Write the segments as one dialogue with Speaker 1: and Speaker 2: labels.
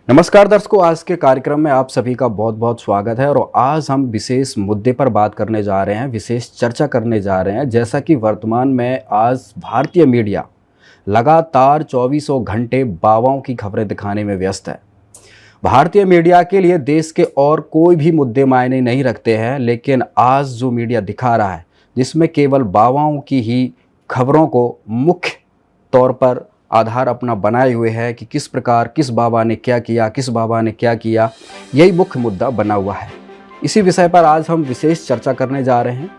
Speaker 1: नमस्कार दर्शकों, आज के कार्यक्रम में आप सभी का बहुत बहुत स्वागत है। और आज हम विशेष मुद्दे पर बात करने जा रहे हैं, विशेष चर्चा करने जा रहे हैं। जैसा कि वर्तमान में आज भारतीय मीडिया लगातार 24 घंटे बाबाओं की खबरें दिखाने में व्यस्त है। भारतीय मीडिया के लिए देश के और कोई भी मुद्दे मायने नहीं रखते हैं, लेकिन आज जो मीडिया दिखा रहा है जिसमें केवल बाबाओं की ही खबरों को मुख्य तौर पर आधार अपना बनाए हुए है कि किस प्रकार किस बाबा ने क्या किया, किस बाबा ने क्या किया, यही मुख्य मुद्दा बना हुआ है। इसी विषय पर आज हम विशेष चर्चा करने जा रहे हैं,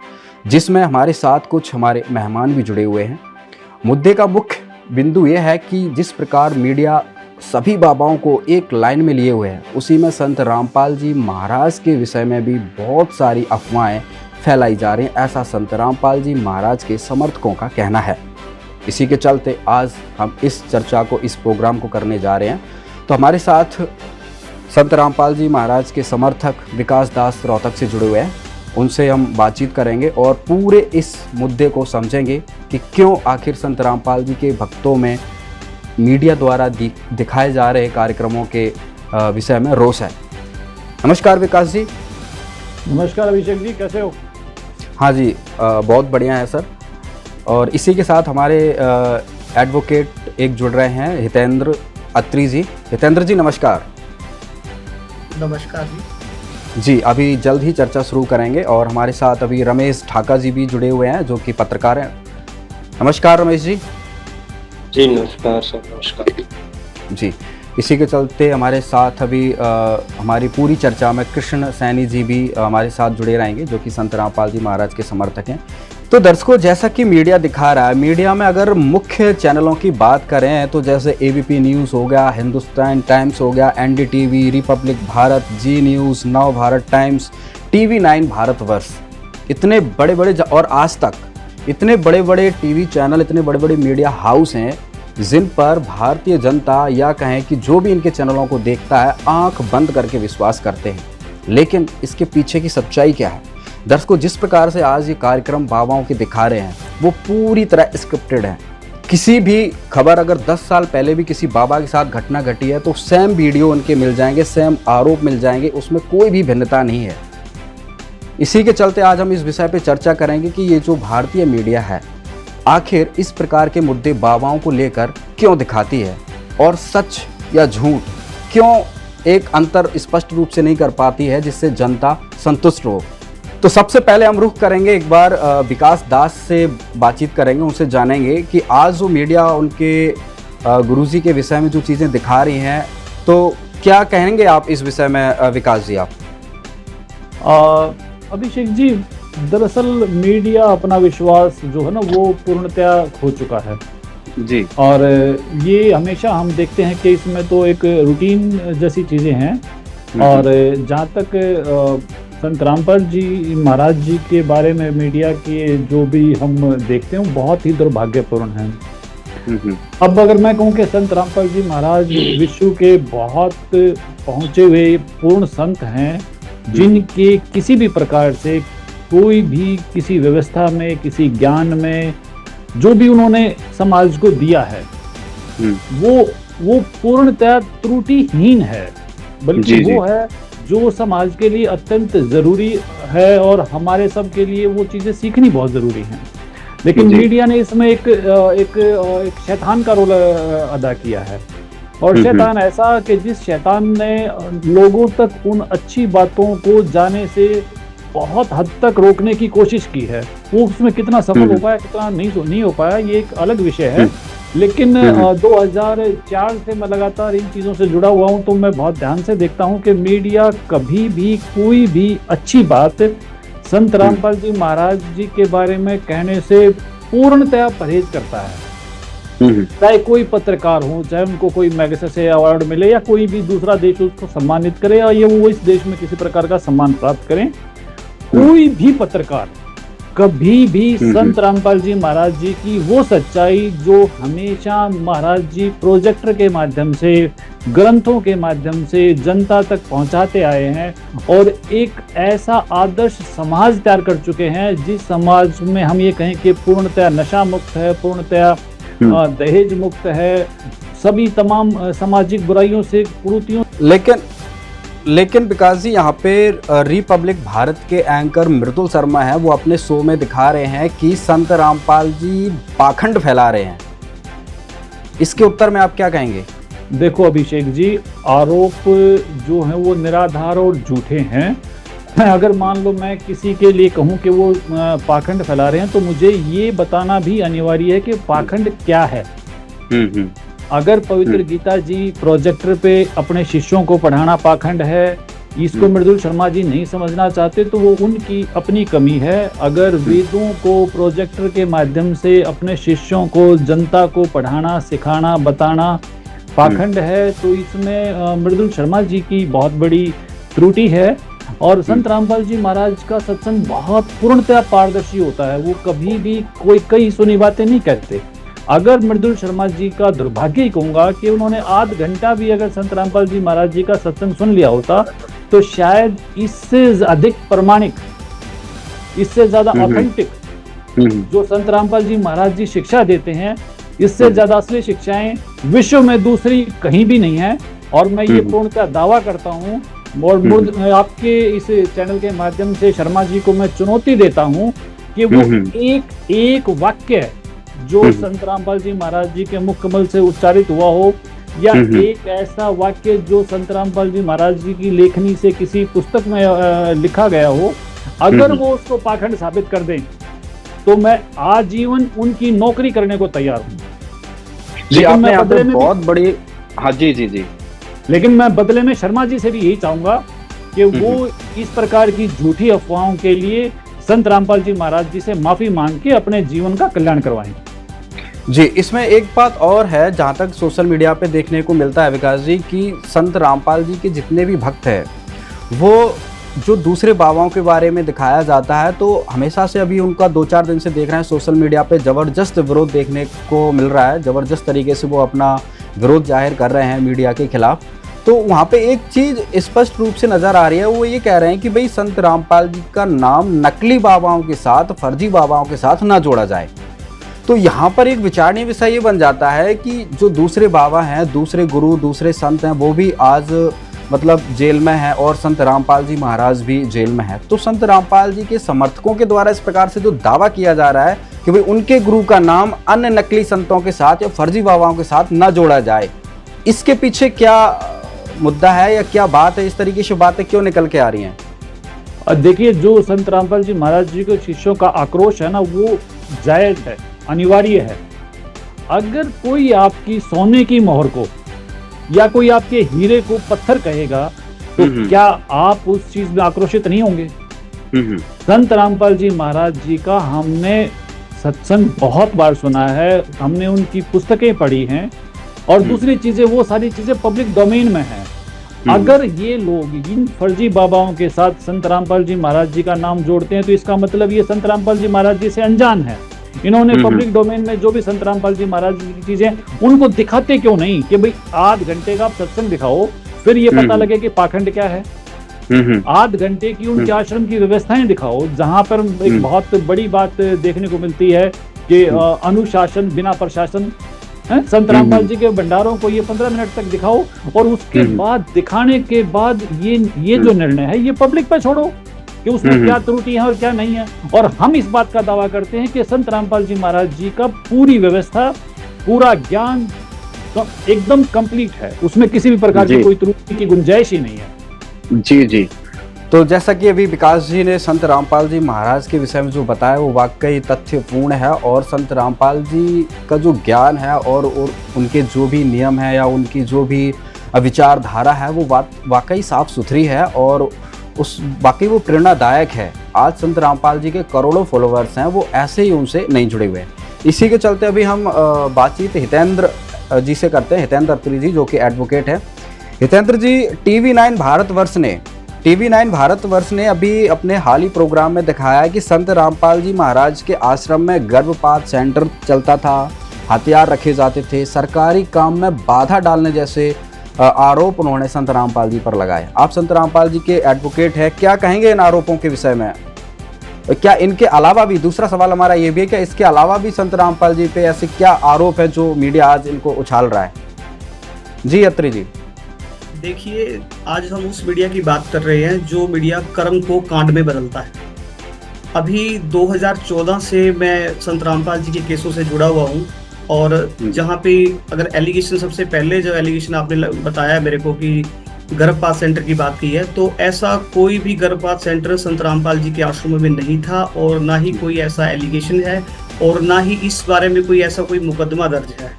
Speaker 1: जिसमें हमारे साथ कुछ हमारे मेहमान भी जुड़े हुए हैं। मुद्दे का मुख्य बिंदु यह है कि जिस प्रकार मीडिया सभी बाबाओं को एक लाइन में लिए हुए है, उसी में संत रामपाल जी महाराज के विषय में भी बहुत सारी अफवाहें फैलाई जा रही हैं, ऐसा संत रामपाल जी महाराज के समर्थकों का कहना है। इसी के चलते आज हम इस चर्चा को, इस प्रोग्राम को करने जा रहे हैं। तो हमारे साथ संत रामपाल जी महाराज के समर्थक विकास दास रोहतक से जुड़े हुए हैं, उनसे हम बातचीत करेंगे और पूरे इस मुद्दे को समझेंगे कि क्यों आखिर संत रामपाल जी के भक्तों में मीडिया द्वारा दिखाए जा रहे कार्यक्रमों के विषय में रोष है। नमस्कार विकास जी।
Speaker 2: नमस्कार अभिषेक जी, कैसे हो?
Speaker 1: हाँ जी, बहुत बढ़िया है सर। और इसी के साथ हमारे एडवोकेट एक जुड़ रहे हैं, हितेंद्र अत्री जी। हितेंद्र जी नमस्कार।
Speaker 3: नमस्कार
Speaker 1: जी, अभी जल्द ही चर्चा शुरू करेंगे। और हमारे साथ अभी रमेश ठाका जी भी जुड़े हुए हैं, जो कि पत्रकार हैं। नमस्कार रमेश जी।
Speaker 3: जी नमस्कार सर, नमस्कार
Speaker 1: जी। इसी के चलते हमारे साथ अभी हमारी पूरी चर्चा में कृष्ण सैनी जी भी हमारे साथ जुड़े रहेंगे, जो कि संत रामपाल जी महाराज के समर्थक हैं। तो दर्शकों, जैसा कि मीडिया दिखा रहा है, मीडिया में अगर मुख्य चैनलों की बात करें तो जैसे एबीपी न्यूज़ हो गया, हिंदुस्तान टाइम्स हो गया, एनडीटीवी, रिपब्लिक भारत, जी न्यूज़, नव भारत टाइम्स, टीवी 9 भारतवर्ष, इतने बड़े बड़े और आज तक इतने बड़े बड़े टीवी चैनल, इतने बड़े बड़े मीडिया हाउस हैं जिन पर भारतीय जनता या कहें कि जो भी इनके चैनलों को देखता है आंख बंद करके विश्वास करते हैं। लेकिन इसके पीछे की सच्चाई क्या है? दर्शकों, जिस प्रकार से आज ये कार्यक्रम बाबाओं के दिखा रहे हैं वो पूरी तरह स्क्रिप्टेड है। किसी भी खबर अगर 10 साल पहले भी किसी बाबा के साथ घटना घटी है तो सेम वीडियो उनके मिल जाएंगे, सेम आरोप मिल जाएंगे, उसमें कोई भी भिन्नता नहीं है। इसी के चलते आज हम इस विषय पर चर्चा करेंगे कि ये जो भारतीय मीडिया है आखिर इस प्रकार के मुद्दे बाबाओं को लेकर क्यों दिखाती है, और सच या झूठ क्यों एक अंतर स्पष्ट रूप से नहीं कर पाती है जिससे जनता संतुष्ट हो। तो सबसे पहले हम रुख करेंगे, एक बार विकास दास से बातचीत करेंगे, उनसे जानेंगे कि आज जो मीडिया उनके गुरुजी के विषय में जो चीज़ें दिखा रही हैं, तो क्या कहेंगे आप इस विषय में विकास जी आप?
Speaker 2: अभिषेक जी, दरअसल मीडिया अपना विश्वास जो है ना वो पूर्णतया खो चुका है
Speaker 1: जी।
Speaker 2: और ये हमेशा हम देखते हैं कि इसमें तो एक रूटीन जैसी चीज़ें हैं। और जहाँ तक संत रामपाल जी महाराज जी के बारे में मीडिया के जो भी हम देखते हैं बहुत ही दुर्भाग्यपूर्ण हैं। अब अगर मैं कहूँ कि संत रामपाल जी महाराज विश्व के बहुत पहुँचे हुए पूर्ण संत हैं, जिनके किसी भी प्रकार से कोई भी किसी व्यवस्था में, किसी ज्ञान में जो भी उन्होंने समाज को दिया है वो पूर्णतः त्रुटिहीन है, बल्कि वो है जो समाज के लिए अत्यंत ज़रूरी है और हमारे सब के लिए वो चीज़ें सीखनी बहुत ज़रूरी हैं। लेकिन मीडिया ने इसमें एक शैतान का रोल अदा किया है। और शैतान ऐसा कि जिस शैतान ने लोगों तक उन अच्छी बातों को जाने से बहुत हद तक रोकने की कोशिश की है। वो उसमें कितना सफल हो पाया, कितना नहीं हो पाया, ये एक अलग विषय है। लेकिन 2004 से मैं लगातार इन चीज़ों से जुड़ा हुआ हूँ, तो मैं बहुत ध्यान से देखता हूँ कि मीडिया कभी भी कोई भी अच्छी बात संत रामपाल जी महाराज जी के बारे में कहने से पूर्णतया परहेज करता है। चाहे कोई पत्रकार हो, चाहे उनको कोई मैगसेसे अवार्ड मिले या कोई भी दूसरा देश उसको सम्मानित करे या ये वो इस देश में किसी प्रकार का सम्मान प्राप्त करें, कोई भी पत्रकार कभी भी संत रामपाल जी महाराज जी की वो सच्चाई जो हमेशा महाराज जी प्रोजेक्टर के माध्यम से, ग्रंथों के माध्यम से जनता तक पहुंचाते आए हैं और एक ऐसा आदर्श समाज तैयार कर चुके हैं जिस समाज में हम ये कहें कि पूर्णतया नशा मुक्त है, पूर्णतया दहेज मुक्त है, सभी तमाम सामाजिक बुराइयों से, कुरीतियों
Speaker 1: लेकिन लेकिन विकास जी, यहाँ पे रिपब्लिक भारत के एंकर मृदुल शर्मा है, वो अपने शो में दिखा रहे हैं कि संत रामपाल जी पाखंड फैला रहे हैं। इसके उत्तर में आप क्या कहेंगे?
Speaker 2: देखो अभिषेक जी, आरोप जो है वो निराधार और झूठे हैं। अगर मान लो मैं किसी के लिए कहूं कि वो पाखंड फैला रहे हैं, तो मुझे ये बताना भी अनिवार्य है कि पाखंड क्या है। अगर पवित्र गीता जी प्रोजेक्टर पे अपने शिष्यों को पढ़ाना पाखंड है, इसको मृदुल शर्मा जी नहीं समझना चाहते, तो वो उनकी अपनी कमी है। अगर वेदों को प्रोजेक्टर के माध्यम से अपने शिष्यों को, जनता को पढ़ाना, सिखाना, बताना पाखंड है, तो इसमें मृदुल शर्मा जी की बहुत बड़ी त्रुटि है। और संत रामपाल जी महाराज का सत्संग बहुत पूर्णतः पारदर्शी होता है। वो कभी भी कोई कई सुनी बातें नहीं कहते। अगर मृदुल शर्मा जी का दुर्भाग्य ही कहूँगा कि उन्होंने आध घंटा भी अगर संत रामपाल जी महाराज जी का सत्संग सुन लिया होता, तो शायद इससे अधिक प्रमाणिक, इससे ज्यादा ऑथेंटिक जो संत रामपाल जी महाराज जी शिक्षा देते हैं, इससे ज्यादा असली शिक्षाएं विश्व में दूसरी कहीं भी नहीं है। और मैं ये पूर्णतः दावा करता हूँ, और आपके इस चैनल के माध्यम से शर्मा जी को मैं चुनौती देता हूँ कि वो एक वाक्य जो संत रामपाल जी महाराज जी के मुख कमल से उच्चारित हुआ हो, या एक ऐसा वाक्य जो संत रामपाल जी महाराज जी की लेखनी से किसी पुस्तक में लिखा गया हो, अगर वो उसको पाखंड साबित कर दें, तो मैं आजीवन उनकी नौकरी करने को तैयार हूँ।
Speaker 1: जी, आपने यहाँ पे बहुत बड़ी, हाँ जी जी जी,
Speaker 2: लेकिन मैं बदले में शर्मा जी से भी यही चाहूंगा कि वो इस प्रकार की झूठी अफवाहों के लिए संत रामपाल जी महाराज जी से माफी मांग के अपने जीवन का कल्याण करवाएं।
Speaker 1: जी, इसमें एक बात और है, जहाँ तक सोशल मीडिया पे देखने को मिलता है विकास जी, कि संत रामपाल जी के जितने भी भक्त हैं, वो जो दूसरे बाबाओं के बारे में दिखाया जाता है, तो हमेशा से अभी उनका 2-4 दिन से देख रहे हैं सोशल मीडिया पे ज़बरदस्त विरोध देखने को मिल रहा है। ज़बरदस्त तरीके से वो अपना विरोध जाहिर कर रहे हैं मीडिया के खिलाफ। तो वहाँ पे एक चीज़ स्पष्ट रूप से नज़र आ रही है, वो ये कह रहे हैं कि भाई संत रामपाल जी का नाम नकली बाबाओं के साथ, फर्जी बाबाओं के साथ ना जोड़ा जाए। तो यहाँ पर एक विचारणीय विषय ये बन जाता है कि जो दूसरे बाबा हैं, दूसरे गुरु, दूसरे संत हैं, वो भी आज मतलब जेल में है, और संत रामपाल जी महाराज भी जेल में है। तो संत रामपाल जी के समर्थकों के द्वारा इस प्रकार से जो दावा किया जा रहा है कि भाई उनके गुरु का नाम अन्य नकली संतों के साथ या फर्जी बाबाओं के साथ न जोड़ा जाए, इसके पीछे क्या मुद्दा है या क्या बात है? इस तरीके से बातें क्यों निकल के आ रही हैं?
Speaker 2: देखिए, जो संत रामपाल जी महाराज जी के शिष्यों का आक्रोश है ना, वो जायज है, अनिवार्य है। अगर कोई आपकी सोने की मोहर को या कोई आपके हीरे को पत्थर कहेगा, तो क्या आप उस चीज में आक्रोशित नहीं होंगे? संत रामपाल जी महाराज जी का हमने सत्संग बहुत बार सुना है, हमने उनकी पुस्तकें पढ़ी हैं, और दूसरी चीजें, वो सारी चीजें पब्लिक डोमेन में हैं। अगर ये लोग इन फर्जी बाबाओं के साथ संत रामपाल जी महाराज जी का नाम जोड़ते हैं, तो इसका मतलब ये संत रामपाल जी महाराज जी से अनजान है। इन्होंने पब्लिक डोमेन में जो भी संत रामपाल जी महाराज जी की चीजें, उनको दिखाते क्यों नहीं कि भाई आध घंटे का आप सत्संग दिखाओ, फिर ये पता लगे कि पाखंड क्या है। आध घंटे की उनके आश्रम की व्यवस्थाएं दिखाओ, जहां पर एक बहुत बड़ी बात देखने को मिलती है कि अनुशासन बिना प्रशासन। संत रामपाल जी के भंडारों को ये 15 मिनट तक दिखाओ, और उसके बाद दिखाने के बाद ये जो निर्णय है, ये पब्लिक पे छोड़ो कि उसमें क्या त्रुटि है और क्या नहीं है। और हम इस बात का दावा करते हैं कि संत रामपाल जी महाराज जी का पूरी व्यवस्था, पूरा ज्ञान एकदम कंप्लीट है, उसमें किसी भी प्रकार की कोई त्रुटि की गुंजाइश ही नहीं है।
Speaker 1: जी जी, तो जैसा कि अभी विकास जी ने संत रामपाल जी महाराज के विषय में जो बताया, वो वाकई तथ्यपूर्ण है। और संत रामपाल जी का जो ज्ञान है और उनके जो भी नियम है या उनकी जो भी विचारधारा है, वो वाकई साफ सुथरी है और वाकई वो प्रेरणादायक है। आज संत रामपाल जी के करोड़ों फॉलोअर्स हैं, वो ऐसे ही उनसे नहीं जुड़े हुए हैं। इसी के चलते अभी हम बातचीत हितेंद्र जी से करते हैं, हितेंद्र अत्री जी, जो कि एडवोकेट है। हितेंद्र जी, टीवी9 भारतवर्ष ने अभी अपने हाल ही प्रोग्राम में दिखाया है कि संत रामपाल जी महाराज के आश्रम में गर्भपात सेंटर चलता था, हथियार रखे जाते थे, सरकारी काम में बाधा डालने जैसे आरोप उन्होंने संत रामपाल जी पर लगाए। आप संत रामपाल जी के एडवोकेट हैं, क्या कहेंगे इन आरोपों के विषय में? क्या इनके अलावा भी, दूसरा सवाल हमारा ये भी है, क्या इसके अलावा भी संत रामपाल जी पे ऐसे क्या आरोप है जो मीडिया आज इनको उछाल रहा है? जी अत्री जी।
Speaker 3: देखिए, आज हम उस मीडिया की बात कर रहे हैं जो मीडिया कर्म को कांड में बदलता है। अभी 2014 से मैं संत रामपाल जी के केसों से जुड़ा हुआ हूँ और जहाँ पे अगर एलिगेशन, सबसे पहले जो एलिगेशन आपने बताया मेरे को कि गर्भपात सेंटर की बात की है, तो ऐसा कोई भी गर्भपात सेंटर संत रामपाल जी के आश्रम में नहीं था और ना ही कोई ऐसा एलिगेशन है और ना ही इस बारे में कोई ऐसा कोई मुकदमा दर्ज है।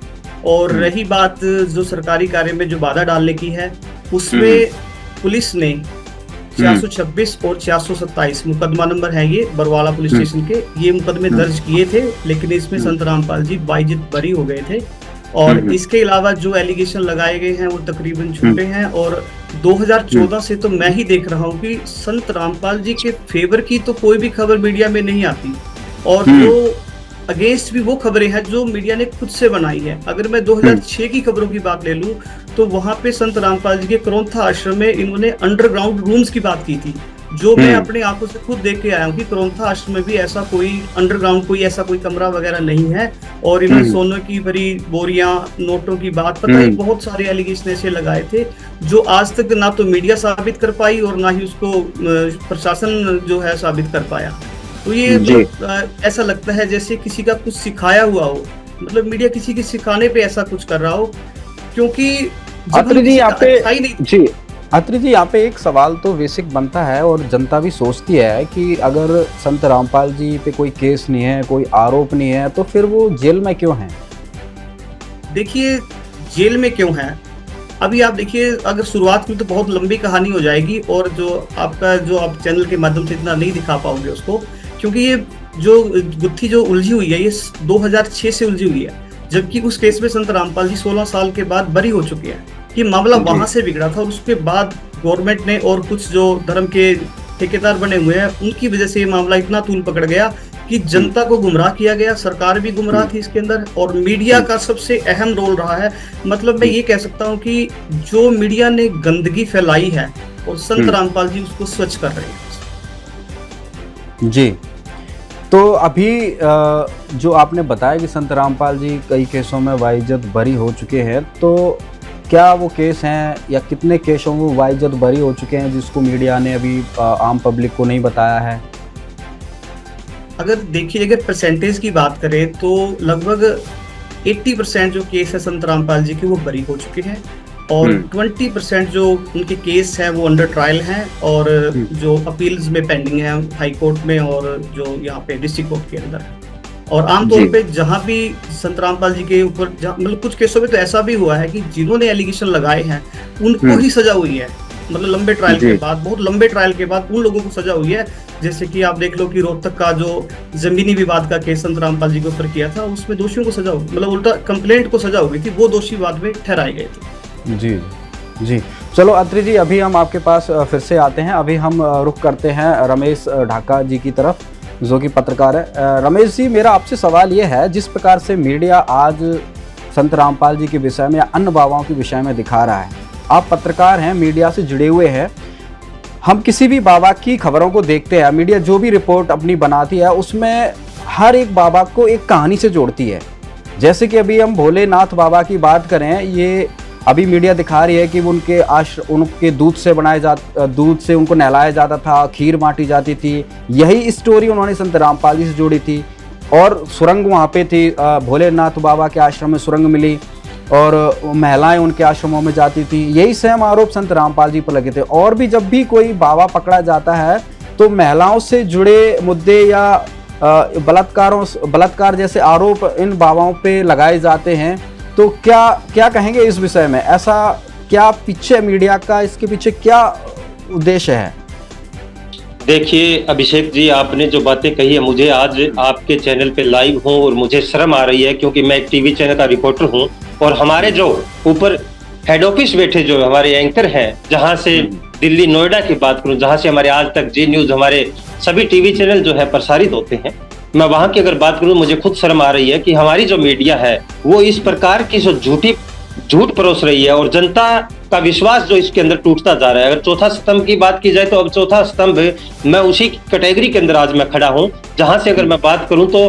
Speaker 3: और रही बात जो सरकारी कार्य में जो बाधा डालने की है, उसमें पुलिस ने 426 और 427 मुकदमा नंबर है ये बरवाला पुलिस स्टेशन के, ये मुकदमे दर्ज किए थे, लेकिन इसमें संत रामपाल जी बाइज्जत बरी हो गए थे। और इसके अलावा जो एलिगेशन लगाए गए हैं वो तकरीबन झूठे हैं। और 2014 से तो मैं ही देख रहा हूँ कि संत रामपाल जी के फेवर की तो कोई भी खबर मीडिया में नहीं आती और जो अगेंस्ट भी वो खबरें हैं जो मीडिया ने खुद से बनाई है। अगर मैं 2006 की खबरों की बात ले लूं तो वहां पे संत रामपाल जी के करौंथा आश्रम में इन्होंने अंडरग्राउंड रूम्स की बात की थी, जो मैं अपने आंखों से खुद देख के आया हूँ कि करौंथा आश्रम में भी ऐसा कोई अंडरग्राउंड कोई ऐसा कोई कमरा वगैरह नहीं है। और इन्होंने सोने की भरी बोरियां, नोटों की बात, पता है बहुत सारे एलिगेशन ऐसे लगाए थे जो आज तक ना तो मीडिया साबित कर पाई और ना ही उसको प्रशासन जो है साबित कर पाया। तो ये ऐसा लगता है जैसे किसी का कुछ सिखाया हुआ हो, मतलब मीडिया किसी के सिखाने पे ऐसा कुछ कर रहा हो, क्योंकि
Speaker 1: अत्रि जी यहाँ पे एक सवाल तो बेसिक बनता है और जनता भी सोचती है कि अगर संत रामपाल जी पे कोई केस नहीं है, कोई आरोप नहीं है, तो फिर वो जेल में क्यों हैं?
Speaker 3: देखिए, जेल में क्यों हैं, अभी आप देखिए, अगर शुरुआत में तो बहुत लंबी कहानी हो जाएगी और जो आप चैनल के माध्यम से इतना नहीं दिखा पाओगे उसको, क्योंकि ये जो गुत्थी जो उलझी हुई है ये 2006 से उलझी हुई है, जबकि उस केस में संत रामपाल जी 16 साल के बाद बरी हो चुके हैं। ये मामला वहां से बिगड़ा था और उसके बाद गवर्नमेंट ने और कुछ जो धर्म के ठेकेदार बने हुए हैं उनकी वजह से ये मामला इतना तूल पकड़ गया कि जनता को गुमराह किया गया, सरकार भी गुमराह थी इसके अंदर और मीडिया का सबसे अहम रोल रहा है। मतलब मैं ये कह सकता हूँ कि जो मीडिया ने गंदगी फैलाई है और संत रामपाल जी उसको स्वच्छ कर रहे हैं।
Speaker 1: जी, तो अभी जो आपने बताया कि संत रामपाल जी कई केसों में बाइज्जत बरी हो चुके हैं, तो क्या वो केस हैं या कितने केसों में बाइज्जत बरी हो चुके हैं जिसको मीडिया ने अभी आम पब्लिक को नहीं बताया है?
Speaker 3: अगर देखिए, अगर परसेंटेज की बात करें तो लगभग 80% जो केस है संत रामपाल जी के वो बरी हो चुके हैं और 20% जो उनके केस हैं वो अंडर ट्रायल हैं और जो अपील्स में पेंडिंग है हाई कोर्ट में और जो यहाँ पे डिस्ट्रिक्ट कोर्ट के अंदर है। और आमतौर पे जहाँ भी संत रामपाल जी के ऊपर मतलब कुछ केसों में तो ऐसा भी हुआ है कि जिन्होंने एलिगेशन लगाए हैं उनको ही सजा हुई है, मतलब लंबे ट्रायल के बाद, बहुत लंबे ट्रायल के बाद उन लोगों को सजा हुई है। जैसे कि आप देख लो कि रोहतक का जो जमीनी विवाद का केस संत रामपाल जी के ऊपर किया था, उसमें दोषियों को सजा, मतलब उल्टा कंप्लेंट को सजा हो गई थी, वो दोषी बाद में ठहराए गए थे।
Speaker 1: जी जी, चलो अत्रि जी, अभी हम आपके पास फिर से आते हैं। अभी हम रुख करते हैं रमेश ढाका जी की तरफ, जो कि पत्रकार है। रमेश जी, मेरा आपसे सवाल ये है, जिस प्रकार से मीडिया आज संत रामपाल जी के विषय में या अन्य बाबाओं के विषय में दिखा रहा है, आप पत्रकार हैं, मीडिया से जुड़े हुए हैं, हम किसी भी बाबा की खबरों को देखते हैं, मीडिया जो भी रिपोर्ट अपनी बनाती है उसमें हर एक बाबा को एक कहानी से जोड़ती है। जैसे कि अभी हम भोलेनाथ बाबा की बात करें, ये अभी मीडिया दिखा रही है कि उनके दूध से उनको नहलाया जाता था, खीर बांटी जाती थी, यही स्टोरी उन्होंने संत रामपाल जी से जोड़ी थी। और सुरंग वहाँ पे थी, भोलेनाथ बाबा के आश्रम में सुरंग मिली और महिलाएं उनके आश्रमों में जाती थी, यही सेम आरोप संत रामपाल जी पर लगे थे। और भी जब भी कोई बाबा पकड़ा जाता है तो महिलाओं से जुड़े मुद्दे या बलात्कार जैसे आरोप इन बाबाओं पे लगाए जाते हैं। तो क्या कहेंगे इस विषय में? ऐसा क्या पीछे मीडिया का, इसके पीछे क्या उद्देश्य है?
Speaker 4: देखिए अभिषेक जी, आपने जो बातें कही है, मुझे आज आपके चैनल पे लाइव हूँ और मुझे शर्म आ रही है क्योंकि मैं एक टीवी चैनल का रिपोर्टर हूँ और हमारे जो ऊपर हेड ऑफिस बैठे जो हमारे एंकर हैं, जहाँ से दिल्ली नोएडा की बात करूँ, जहाँ से हमारे आज तक जी न्यूज, हमारे सभी टीवी चैनल जो है प्रसारित होते हैं, मैं वहां की अगर बात करूं, मुझे खुद शर्म आ रही है कि हमारी जो मीडिया है वो इस प्रकार की जो झूठ परोस रही है और जनता का विश्वास जो इसके अंदर टूटता जा रहा है। अगर चौथा स्तंभ की बात की जाए तो अब चौथा स्तंभ मैं उसी कैटेगरी के अंदर आज मैं खड़ा हूं, जहां से अगर मैं बात करूं तो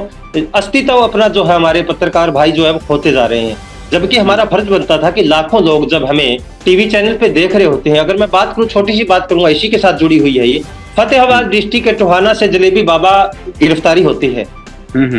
Speaker 4: अस्तित्व अपना जो है हमारे पत्रकार भाई जो है वो खोते जा रहे हैं। जबकि हमारा फर्ज बनता था कि लाखों लोग जब हमें टीवी चैनल पे देख रहे होते हैं। अगर मैं बात करूं, छोटी सी बात करूंगा, इसी के साथ जुड़ी हुई है ये। फतेहाबाद डिस्ट्रिक्ट के टोहाना से जलेबी बाबा गिरफ्तारी होती है।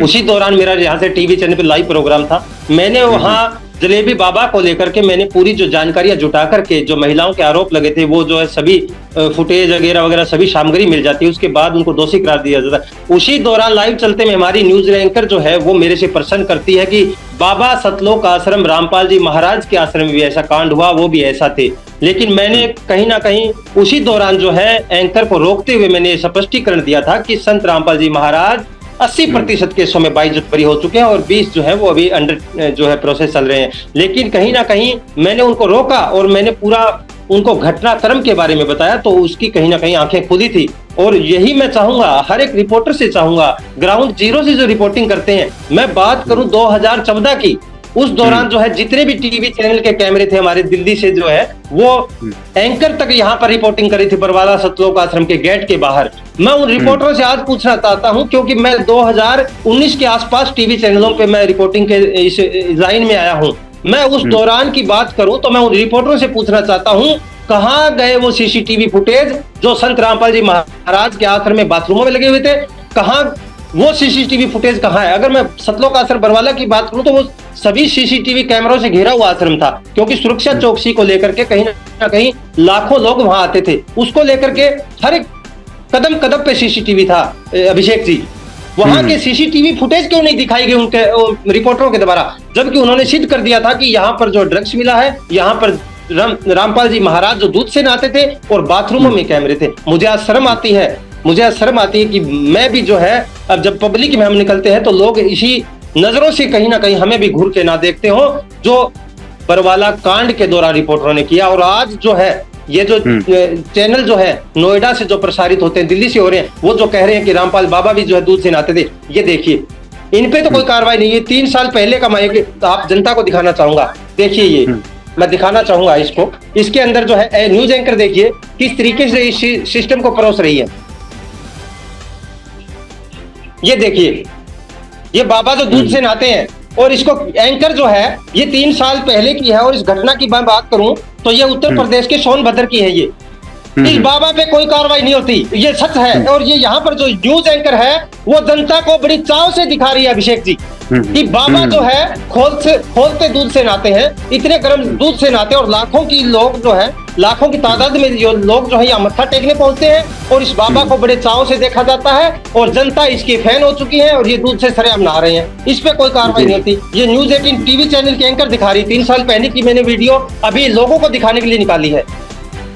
Speaker 4: उसी दौरान मेरा यहाँ से टीवी चैनल पे लाइव प्रोग्राम था। मैंने वहाँ जलेबी बाबा को लेकर के मैंने पूरी जो जानकारियां जुटा करके, जो महिलाओं के आरोप लगे थे, वो जो है सभी फुटेज वगैरह वगैरह सभी सामग्री मिल जाती है, उसके बाद उनको दोषी करार दिया जाता है। उसी दौरान लाइव चलते में हमारी न्यूज एंकर जो है वो मेरे से प्रश्न करती है कि बाबा सतलोक आश्रम रामपाल जी महाराज के आश्रम में भी ऐसा कांड हुआ, वो भी ऐसा थे। लेकिन मैंने कहीं ना कहीं उसी दौरान जो है एंकर को रोकते हुए मैंने स्पष्टीकरण दिया था कि संत रामपाल जी महाराज 80% केसों में बाइज्जत बरी हो चुके हैं और 20 जो है वो अभी अंडर जो है प्रोसेस चल रहे हैं। लेकिन कहीं ना कहीं मैंने उनको रोका और मैंने पूरा उनको घटनाक्रम के बारे में बताया, तो उसकी कहीं ना कहीं आंखें खुली थी। और यही मैं चाहूंगा, हर एक रिपोर्टर से चाहूंगा, ग्राउंड जीरो से जो रिपोर्टिंग करते हैं। मैं बात करूं 2014 की, उस दौरान जो है जितने भी टीवी चैनल के कैमरे थे हमारे दिल्ली से जो है वो एंकर तक यहाँ पर रिपोर्टिंग करी थी बरवाला सतलोक आश्रम के गेट के बाहर। मैं उन रिपोर्टरों से आज पूछना चाहता हूँ, क्योंकि मैं 2019 के आसपास टीवी चैनलों पे मैं रिपोर्टिंग के इस लाइन में आया हूँ। मैं उस दौरान की बात करूं तो मैं उन रिपोर्टरों से पूछना चाहता हूँ, कहाँ गए वो सीसीटीवी फुटेज जो संत रामपाल जी महाराज के आश्रम में बाथरूमों में लगे हुए थे? कहाँ वो सीसीटीवी फुटेज कहाँ है? अगर मैं सतलोक आश्रम बरवाला की बात करूं तो वो सभी सीसीटीवी कैमरों से घिरा हुआ आश्रम था, क्योंकि सुरक्षा चौकसी को लेकर के कहीं ना कहीं लाखों लोग वहां आते थे। उसको लेकर के हर एक कदम कदम पे सीसीटीवी था। अभिषेक जी, वहां के सीसीटीवी फुटेज क्यों नहीं दिखाई गई उनके रिपोर्टरों के द्वारा? जबकि उन्होंने सिद्ध कर दिया था कि यहाँ पर जो ड्रग्स मिला है, यहाँ पर रामपाल जी महाराज जो दूध से नहाते थे और बाथरूमों में कैमरे थे। मुझे आज शर्म आती है कि मैं भी जो है, अब जब पब्लिक में हम निकलते हैं तो लोग इसी नजरों से कहीं ना कहीं हमें भी घूर के ना देखते हो, जो बरवाला कांड के दौरान रिपोर्टरों ने किया। और आज जो है ये जो चैनल जो है नोएडा से जो प्रसारित होते हैं, दिल्ली से हो रहे हैं, वो जो कह रहे हैं कि रामपाल बाबा भी जो है दूध से नहाते थे, ये देखिए, इन पे तो कोई कार्रवाई नहीं है। 3 साल पहले का मैं आप जनता को दिखाना चाहूंगा। देखिए, ये मैं दिखाना चाहूंगा इसको। इसके अंदर जो है न्यूज एंकर देखिए किस तरीके से इस सिस्टम को परोस रही है। ये देखिए, ये बाबा जो दूध से नहाते हैं, और इसको एंकर जो है ये 3 साल पहले की है। और इस घटना की मैं बात करूं तो ये उत्तर प्रदेश के सोनभद्र की है। ये इस बाबा पे कोई कार्रवाई नहीं होती, ये सच है। और ये यहाँ पर जो न्यूज एंकर है वो जनता को बड़ी चाव से दिखा रही है, अभिषेक जी, कि बाबा जो है खोलते दूध से नहाते हैं, इतने गर्म दूध से नहाते हैं। और लाखों की लोग जो है, लाखों की तादाद में जो लोग जो है यहाँ मत्था टेकने पहुंचते हैं, और इस बाबा को बड़े चाव से देखा जाता है। और जनता इसकी फैन हो चुकी है और ये दूध से सरेआम नहा रहे हैं। इस पे कोई कार्रवाई नहीं होती। ये न्यूज 18 टीवी चैनल के एंकर दिखा रही, 3 साल पहले की मैंने वीडियो अभी लोगों को दिखाने के लिए निकाली है।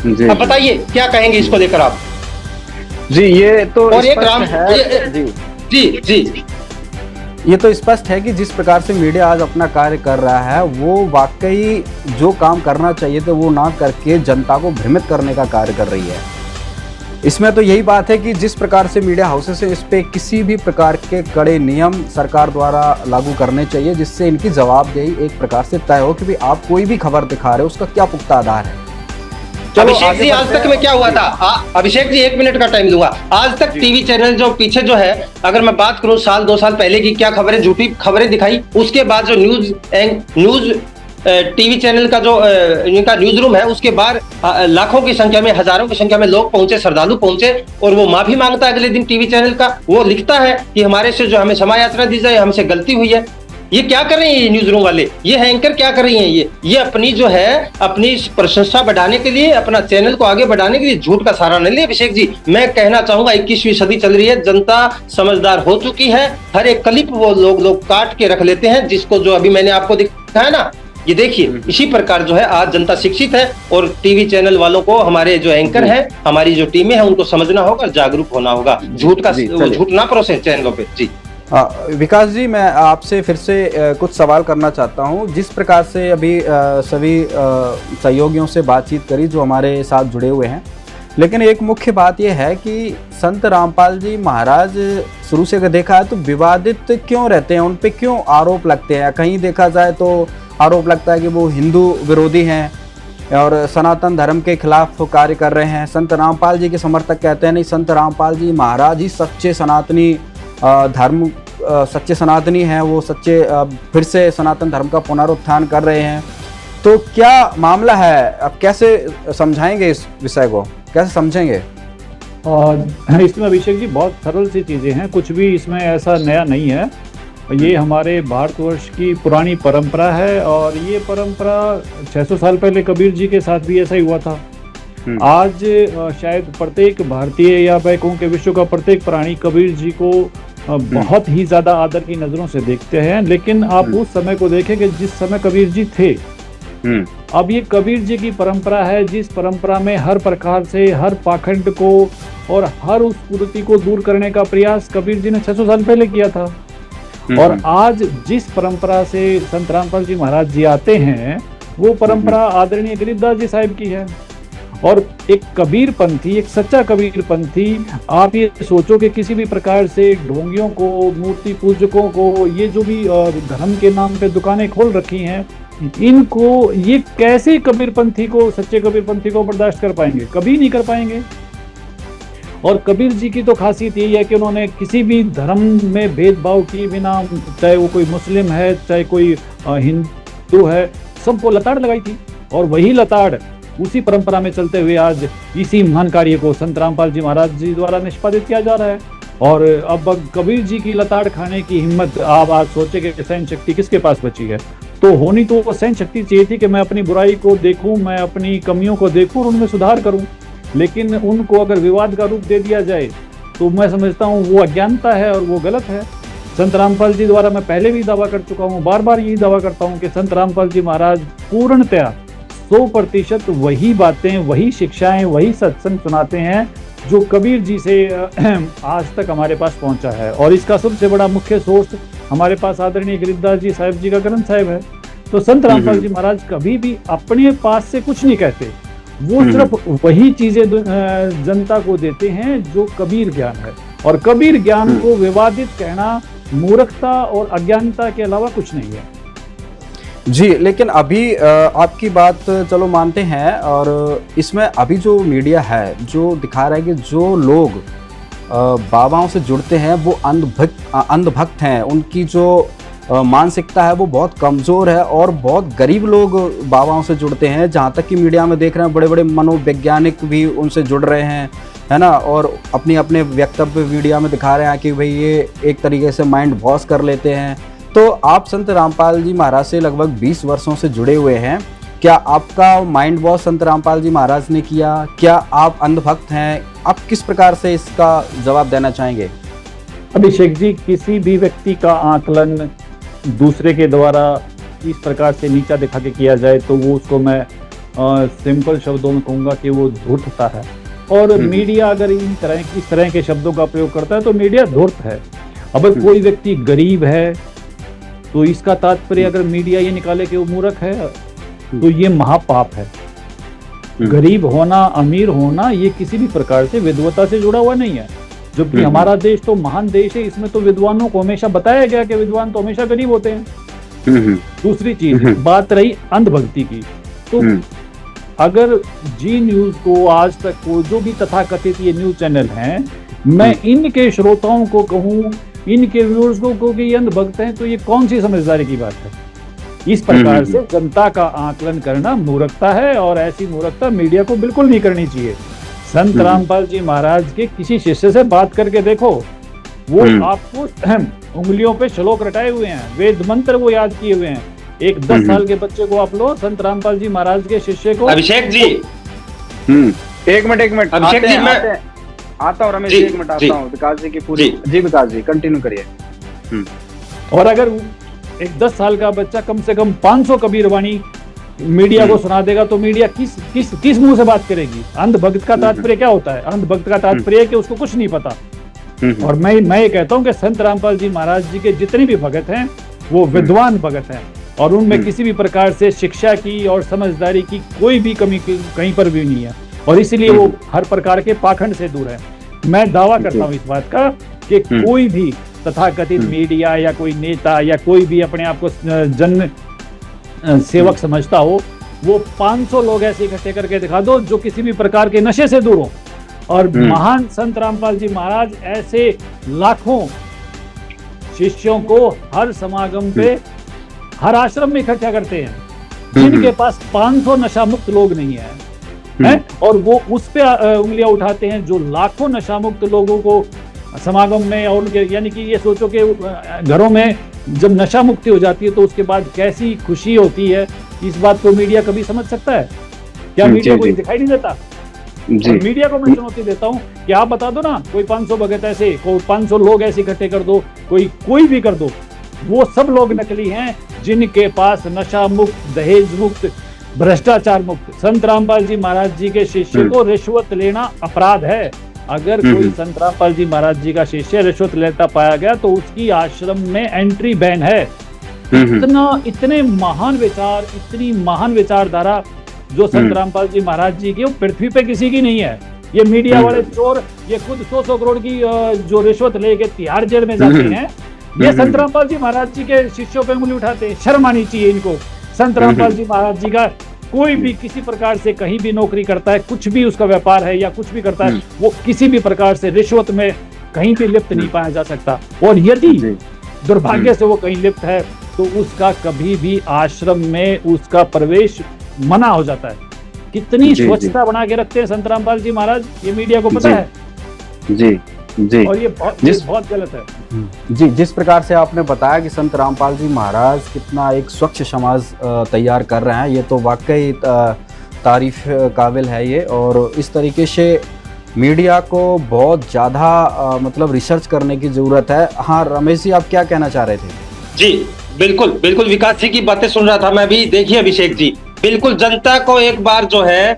Speaker 4: अब बताइए क्या कहेंगे इसको लेकर आप?
Speaker 1: जी, ये तो
Speaker 4: और एक राम
Speaker 1: जी ये तो स्पष्ट है कि जिस प्रकार से मीडिया आज अपना कार्य कर रहा है, वो वाकई जो काम करना चाहिए तो वो ना करके जनता को भ्रमित करने का कार्य कर रही है। इसमें तो यही बात है कि जिस प्रकार से मीडिया हाउसेस है, इस पे किसी भी प्रकार के कड़े नियम सरकार द्वारा लागू करने चाहिए, जिससे इनकी जवाबदेही एक प्रकार से तय हो कि भाई आप कोई भी खबर दिखा रहे हो उसका क्या पुख्ता आधार है।
Speaker 4: अभिषेक जी, आज तक में क्या हुआ था? अभिषेक जी, 1 मिनट का टाइम दूंगा। आज तक टीवी चैनल जो पीछे जो है, अगर मैं बात करूं साल 2 साल पहले की, क्या खबरें, झूठी खबरें दिखाई। उसके बाद जो न्यूज टीवी चैनल का जो इनका न्यूज रूम है, उसके बाद लाखों की संख्या में, हजारों की संख्या में लोग पहुंचे, श्रद्धालु पहुंचे, और वो माफी मांगता है अगले दिन टीवी चैनल का। वो लिखता है कि हमारे से जो हमें क्षमा यात्रा दी जाए, हमसे गलती हुई है। ये क्या कर रहे हैं ये न्यूज रूम वाले, ये एंकर क्या कर रही हैं? ये अपनी जो है अपनी प्रशंसा बढ़ाने के लिए, अपना चैनल को आगे बढ़ाने के लिए झूठ का सहारा नहीं ले। अभिषेक जी, मैं कहना चाहूंगा 21वीं सदी चल रही है, जनता समझदार हो चुकी है। हर एक क्लिप वो लोग काट के रख लेते हैं, जिसको जो अभी मैंने आपको दिखाया ना, ये देखिए, इसी प्रकार जो है आज जनता शिक्षित है। और टीवी चैनल वालों को, हमारे जो एंकर हैं, हमारी जो टीमें हैं, उनको समझना होगा, जागरूक होना होगा, झूठ ना परोसे चैनलों पे। जी
Speaker 1: विकास जी, मैं आपसे फिर से कुछ सवाल करना चाहता हूं। जिस प्रकार से अभी सभी सहयोगियों से बातचीत करी जो हमारे साथ जुड़े हुए हैं, लेकिन एक मुख्य बात यह है कि संत रामपाल जी महाराज शुरू से अगर देखा है तो विवादित क्यों रहते हैं, उन पे क्यों आरोप लगते हैं? कहीं देखा जाए तो आरोप लगता है कि वो हिंदू विरोधी हैं और सनातन धर्म के खिलाफ कार्य कर रहे हैं। संत रामपाल जी के समर्थक कहते हैं नहीं, संत रामपाल जी महाराज ही सच्चे सनातनी धर्म सच्चे सनातनी हैं, वो सच्चे फिर से सनातन धर्म का पुनरुत्थान कर रहे हैं। तो क्या मामला है, आप कैसे समझाएंगे इस विषय को, कैसे समझेंगे?
Speaker 2: और इसमें अभिषेक जी बहुत सरल सी चीज़ें हैं, कुछ भी इसमें ऐसा नया नहीं है। ये हमारे भारतवर्ष की पुरानी परंपरा है और ये परंपरा 600 साल पहले कबीर जी के साथ भी ऐसा ही हुआ था। आज शायद प्रत्येक भारतीय या मैं कहूँ कि विश्व का प्रत्येक प्राणी कबीर जी को बहुत ही ज़्यादा आदर की नज़रों से देखते हैं। लेकिन आप उस समय को देखें कि जिस समय कबीर जी थे, अब ये कबीर जी की परंपरा है, जिस परंपरा में हर प्रकार से हर पाखंड को और हर उस कुरीति को दूर करने का प्रयास कबीर जी ने 600 साल पहले किया था। और आज जिस परंपरा से संत रामपाल जी महाराज जी आते हैं, वो परंपरा आदरणीय गरीबदास जी साहिब की है। और एक कबीर पंथी, एक सच्चा कबीर पंथी, आप ये सोचो कि किसी भी प्रकार से ढोंगियों को, मूर्ति पूजकों को, ये जो भी धर्म के नाम पे दुकानें खोल रखी हैं, इनको ये कैसे कबीर पंथी को, सच्चे कबीर पंथी को बर्दाश्त कर पाएंगे? कभी नहीं कर पाएंगे। और कबीर जी की तो खासियत यही है कि उन्होंने किसी भी धर्म में भेदभाव किए बिना, चाहे वो कोई मुस्लिम है, चाहे कोई हिंदू है, सबको लताड़ लगाई थी। और वही लताड़ उसी परंपरा में चलते हुए आज इसी महान कार्य को संत रामपाल जी महाराज जी द्वारा निष्पादित किया जा रहा है। और अब कबीर जी की लताड़ खाने की हिम्मत, आप आज सोचे कि सहन शक्ति किसके पास बची है? तो होनी तो वो सहन शक्ति चाहिए थी कि मैं अपनी बुराई को देखूं, मैं अपनी कमियों को देखूं और उनमें सुधार करूं। लेकिन उनको अगर विवाद का रूप दे दिया जाए तो मैं समझता हूं वो अज्ञानता है और वो गलत है। संत रामपाल जी द्वारा मैं पहले भी दावा कर चुका हूं, बार बार यही दावा करता हूं कि संत रामपाल जी महाराज पूर्णतया 100% वही बातें, वही शिक्षाएं, वही सत्संग सुनाते हैं जो कबीर जी से आज तक हमारे पास पहुंचा है। और इसका सबसे बड़ा मुख्य सोर्स हमारे पास आदरणीय गरीबदास जी साहिब जी का ग्रंथ साहिब है। तो संत रामपाल जी महाराज कभी भी अपने पास से कुछ नहीं कहते, वो सिर्फ वही चीजें जनता को देते हैं जो कबीर ज्ञान है। और कबीर ज्ञान को विवादित कहना मूर्खता और अज्ञानता के अलावा कुछ नहीं है।
Speaker 1: जी, लेकिन अभी आपकी बात चलो मानते हैं, और इसमें अभी जो मीडिया है जो दिखा रहा है कि जो लोग बाबाओं से जुड़ते हैं वो अंधभक्त हैं, उनकी जो मानसिकता है वो बहुत कमज़ोर है और बहुत गरीब लोग बाबाओं से जुड़ते हैं। जहाँ तक कि मीडिया में देख रहे हैं बड़े बड़े मनोवैज्ञानिक भी उनसे जुड़ रहे हैं, है ना, और अपने वक्तव्य मीडिया में दिखा रहे हैं कि भाई ये एक तरीके से माइंड वॉश कर लेते हैं। तो आप संत रामपाल जी महाराज से लगभग 20 वर्षों से जुड़े हुए हैं, क्या आपका माइंड वॉश संत रामपाल जी महाराज ने किया? क्या आप अंधभक्त हैं? आप किस प्रकार से इसका जवाब देना चाहेंगे?
Speaker 2: अभिषेक जी, किसी भी व्यक्ति का आकलन दूसरे के द्वारा इस प्रकार से नीचा दिखा के किया जाए तो वो उसको मैं सिंपल शब्दों में कहूँगा कि वो धूर्तता है। और मीडिया अगर इस तरह के शब्दों का प्रयोग करता है तो मीडिया धूर्त है। अगर कोई व्यक्ति गरीब है तो इसका तात्पर्य अगर मीडिया ये निकाले कि वो मूर्ख है तो ये महापाप है। गरीब होना, अमीर होना, ये किसी भी प्रकार से विद्वता से जुड़ा हुआ नहीं है। जबकि हमारा देश तो महान देश है, इसमें तो विद्वानों को हमेशा बताया गया कि विद्वान तो हमेशा गरीब होते हैं। दूसरी चीज, बात रही अंधभक्ति की, तो अगर जी न्यूज को, आज तक को, जो भी तथाकथित ये न्यूज चैनल हैं, मैं इनके श्रोताओं को कहूँ, इनके व्यूअर्स को कहूँ कि ये अंधभक्त हैं, तो ये कौन सी समझदारी की बात है? इस प्रकार से जनता का आकलन करना मूर्खता है और ऐसी मूर्खता मीडिया को बिल्कुल नहीं करनी चाहिए। संत रामपाल जी महाराज के किसी शिष्य से बात करके देखो, वो आपको उंगलियों पे श्लोक रटाए हुए हैं, वेद मंत्र वो याद किए हुए हैं। एक 10 साल के बच्चे को आप लो, संत रामपाल जी महाराज के शिष्य को।
Speaker 4: अभिषेक जी,
Speaker 1: एक मिनट
Speaker 4: अभिषेक जी, मैं
Speaker 1: आता हूँ, रमेश, एक मिनट आता हूँ। विकास जी की पूरी जी विकास जी कंटिन्यू करिए।
Speaker 2: और अगर एक 10 साल का बच्चा कम से कम 500 कबीरवाणी मीडिया को सुना देगा तो मीडिया किस मुंह से बात करेगी? अंधभक्त का तात्पर्य क्या होता है? अंधभक्त का तात्पर्य है कि उसको कुछ नहीं पता। और मैं ये कहता हूं कि संत रामपाल जी महाराज जी के जितने भी भगत हैं वो विद्वान भगत हैं और उनमें किसी भी प्रकार से शिक्षा की और समझदारी की कोई भी कमी कहीं पर भी नहीं है, और इसीलिए वो हर प्रकार के पाखंड से दूर है। मैं दावा करता हूँ इस बात का कि कोई भी तथाकथित मीडिया या कोई नेता या कोई भी अपने आप को जन सेवक समझता हो, वो 500 लोग ऐसे इकट्ठे करके दिखा दो जो किसी भी प्रकार के नशे से दूर हो। और महान संत रामपाल जी महाराज ऐसे लाखों शिष्यों को हर समागम पे, हर आश्रम में इकट्ठा करते हैं, जिनके पास 500 नशा मुक्त लोग नहीं है, और वो उस पे उंगलियां उठाते हैं जो लाखों नशा मुक्त लोगों को समागम में, और उनके, यानी कि ये सोचो कि घरों में जब नशा मुक्ति हो जाती है तो उसके बाद कैसी खुशी होती है, इस बात को मीडिया कभी समझ सकता है क्या? मीडिया को दिखाई नहीं देता। और मीडिया को मैं चुनौती देता हूँ कि आप बता दो ना, कोई 500 भगत ऐसे, कोई 500 लोग ऐसे इकट्ठे कर दो, कोई भी कर दो, वो सब लोग नकली हैं जिनके पास नशा मुक्त, दहेज मुक्त, भ्रष्टाचार मुक्त। संत रामपाल जी महाराज जी के शिष्य को रिश्वत लेना अपराध है। अगर कोई संत रामपाल जी महाराज जी का शिष्य रिश्वत लेता पाया गया तो उसकी आश्रम में एंट्री बैन है। इतने महान विचार, इतनी महान विचारधारा जो संत रामपाल जी महाराज जी की, वो पृथ्वी पे किसी की नहीं है। ये मीडिया वाले चोर, ये खुद 100 करोड़ की जो रिश्वत लेके तिहाड़ जेल में जाते हैं, ये संत रामपाल जी महाराज जी के शिष्यों पे उंगली उठाते हैं। शर्म आनी चाहिए इनको। संत रामपाल जी महाराज जी का कोई भी किसी प्रकार से कहीं भी नौकरी करता है, कुछ भी उसका व्यापार है या कुछ भी करता है, वो किसी भी प्रकार से रिश्वत में कहीं भी लिप्त नहीं पाया जा सकता। और यदि दुर्भाग्य से वो कहीं लिप्त है तो उसका कभी भी आश्रम में उसका प्रवेश मना हो जाता है। कितनी स्वच्छता बना के रखते हैं संत रामपाल जी महाराज, ये मीडिया को पता है।
Speaker 1: जी।
Speaker 2: और ये बहुत गलत है।
Speaker 1: जी, जिस प्रकार से आपने बताया कि संत रामपाल जी महाराज कितना एक स्वच्छ समाज तैयार कर रहे हैं, ये तो वाकई तारीफ काबिल है ये। और इस तरीके से मीडिया को बहुत ज़्यादा मतलब रिसर्च करने की ज़रूरत है। हाँ रमेश जी, आप क्या कहना चाह रहे थे?
Speaker 4: जी बिल्कुल विकास जी की बातें सुन रहा था मैं भी। देखिए अभिषेक जी, बिल्कुल जनता को एक बार जो है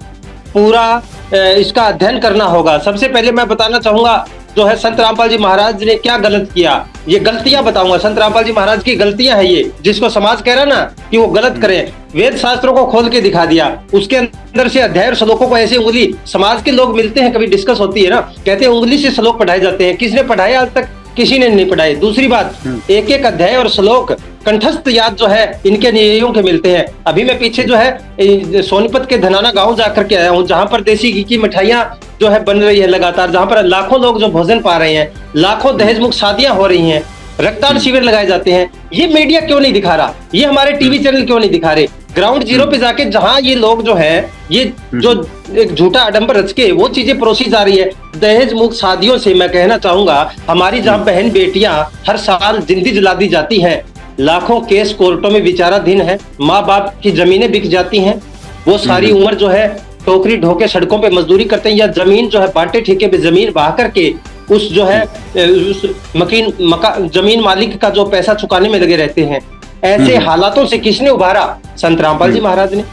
Speaker 4: पूरा इसका अध्ययन करना होगा। सबसे पहले मैं बताना चाहूंगा जो है संत रामपाल जी महाराज ने क्या गलत किया, ये गलतियां बताऊंगा। संत रामपाल जी महाराज की गलतियां हैं ये, जिसको समाज कह रहा है ना कि वो गलत करें। वेद शास्त्रों को खोल के दिखा दिया, उसके अंदर से अध्याय और श्लोकों को ऐसे उंगली, समाज के लोग मिलते हैं, कभी डिस्कस होती है ना, कहते हैं उंगली से श्लोक पढ़ाए जाते हैं। किसने पढ़ाए? आज तक किसी ने नहीं पढ़ाए। दूसरी बात, एक एक अध्याय और श्लोक कंठस्थ याद जो है इनके निययों के मिलते हैं। अभी मैं पीछे जो है सोनीपत के धनाना गांव जाकर के आया हूँ, जहां पर देसी घी की मिठाइयां जो है बन रही है लगातार, जहां पर लाखों लोग जो भोजन पा रहे हैं, लाखों दहेज मुक्त शादियां हो रही हैं, रक्तदान शिविर लगाए जाते हैं। ये मीडिया क्यों नहीं दिखा रहा? ये हमारे टीवी चैनल क्यों नहीं दिखा रहे? ग्राउंड जीरो पे जाके जहां ये लोग जो है ये जो एक झूठा आडंबर रच के वो चीजें परोसी जा रही है। दहेज मुक्त शादियों से मैं कहना चाहूंगा, हमारी जहां बहन बेटियां हर साल जिंदगी जला दी जाती हैं, लाखों केस कोर्टों में विचाराधीन है, माँ बाप की जमीनें बिक जाती हैं, वो सारी उम्र जो है टोकरी ढोके सड़कों पे मजदूरी करते हैं, या जमीन जो है बांटे ठेके पे जमीन बहा करके उस जो है उस जमीन मालिक का जो पैसा चुकाने में लगे रहते हैं। ऐसे हालातों से किसने उभारा? संत रामपाल जी महाराज ने।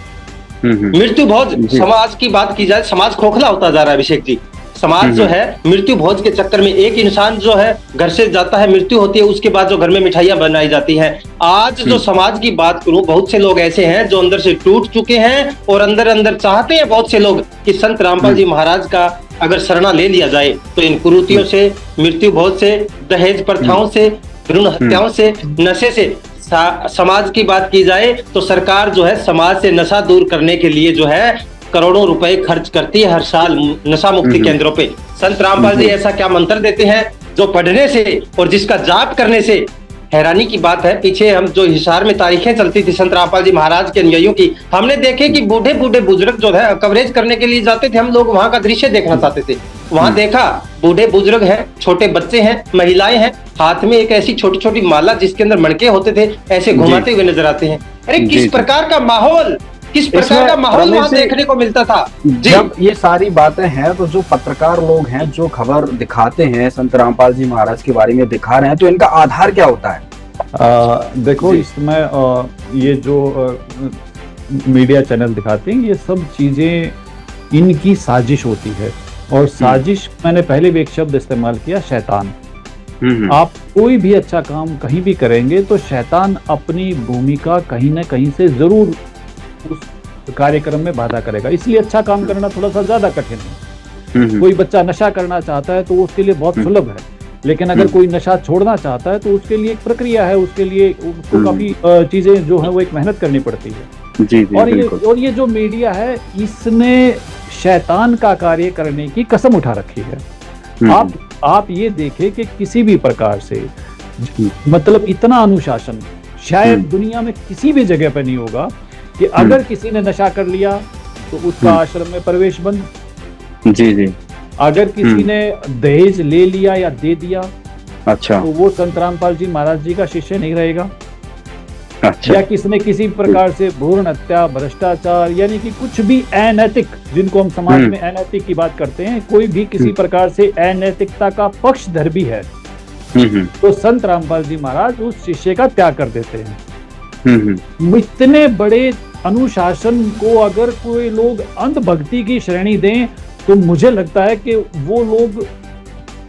Speaker 4: मृत्यु भोज, समाज की बात की जाए, समाज खोखला होता जा रहा है अभिषेक जी। समाज जो है मृत्यु भोज के चक्कर में, एक इंसान जो है घर से जाता है, मृत्यु होती है, उसके बाद जो घर में मिठाइयां बनाई जाती हैं। आज जो समाज की बात करूं, बहुत से लोग ऐसे हैं जो अंदर से टूट चुके हैं और अंदर अंदर चाहते हैं बहुत से लोग कि संत रामपाल जी महाराज का अगर शरणा ले लिया जाए तो इन कुरीतियों से, मृत्यु भोज से, दहेज प्रथाओं से, भ्रूण हत्याओं से, नशे से, समाज की बात की जाए तो सरकार जो है समाज से नशा दूर करने के लिए जो है करोड़ों रुपए खर्च करती है हर साल नशा मुक्ति केंद्रों पे। संत रामपाल जी ऐसा क्या मंत्र देते हैं जो पढ़ने से और जिसका जाप करने से हैरानी की बात है। पीछे हम जो हिसार में तारीखें चलती थी संत रामपाल जी महाराज के अनुयायियों की, हमने देखे कि बूढ़े बूढ़े बुजुर्ग जो है कवरेज करने के लिए जाते थे, हम लोग वहां का दृश्य देखना चाहते थे। वहां देखा बूढ़े बुजुर्ग हैं, छोटे बच्चे हैं, महिलाएं हैं, हाथ में एक ऐसी छोटी छोटी माला जिसके अंदर मणके होते थे, ऐसे घुमाते हुए नजर आते हैं। अरे किस प्रकार का माहौल, किस प्रकार का माहौल वहां देखने को मिलता था।
Speaker 1: जब ये सारी बातें हैं तो जो पत्रकार लोग हैं जो खबर दिखाते हैं संत रामपाल जी महाराज के बारे में दिखा रहे हैं, तो इनका आधार क्या होता है?
Speaker 2: देखो इसमें ये जो मीडिया चैनल दिखाते हैं, ये सब चीजें इनकी साजिश होती है। और साजिश, मैंने पहले भी एक शब्द इस्तेमाल किया, शैतान। आप कोई भी अच्छा काम कहीं भी करेंगे तो शैतान अपनी भूमिका कहीं ना कहीं से जरूर उस कार्यक्रम में बाधा करेगा। इसलिए अच्छा काम करना थोड़ा सा ज्यादा कठिन है। कोई बच्चा नशा करना चाहता है तो उसके लिए बहुत सुलभ है, लेकिन अगर कोई नशा छोड़ना चाहता है तो उसके लिए एक प्रक्रिया है, उसके लिए उसको काफी चीजें जो है वो एक मेहनत करनी पड़ती है।
Speaker 1: जी,
Speaker 2: और ये जो मीडिया है इसने शैतान का कार्य करने की कसम उठा रखी है। आप ये देखें कि किसी भी प्रकार से मतलब इतना अनुशासन शायद दुनिया में किसी भी जगह पर नहीं होगा कि अगर किसी ने नशा कर लिया तो उसका आश्रम में प्रवेश बंद।
Speaker 1: जी जी।
Speaker 2: अगर किसी ने दहेज ले लिया या दे दिया,
Speaker 1: अच्छा,
Speaker 2: तो वो संत रामपाल जी महाराज जी का शिष्य नहीं रहेगा।
Speaker 1: अच्छा।
Speaker 2: या किसने किसी प्रकार से भ्रूण हत्या, भ्रष्टाचार, यानी कि कुछ भी अनैतिक, जिनको हम समाज में अनैतिक की बात करते हैं, कोई भी किसी प्रकार से अनैतिकता का पक्षधर भी है तो संत रामपाल जी महाराज उस शिष्य का त्याग कर देते हैं। इतने बड़े अनुशासन को अगर कोई लोग अंधभक्ति की श्रेणी दें तो मुझे लगता है कि वो लोग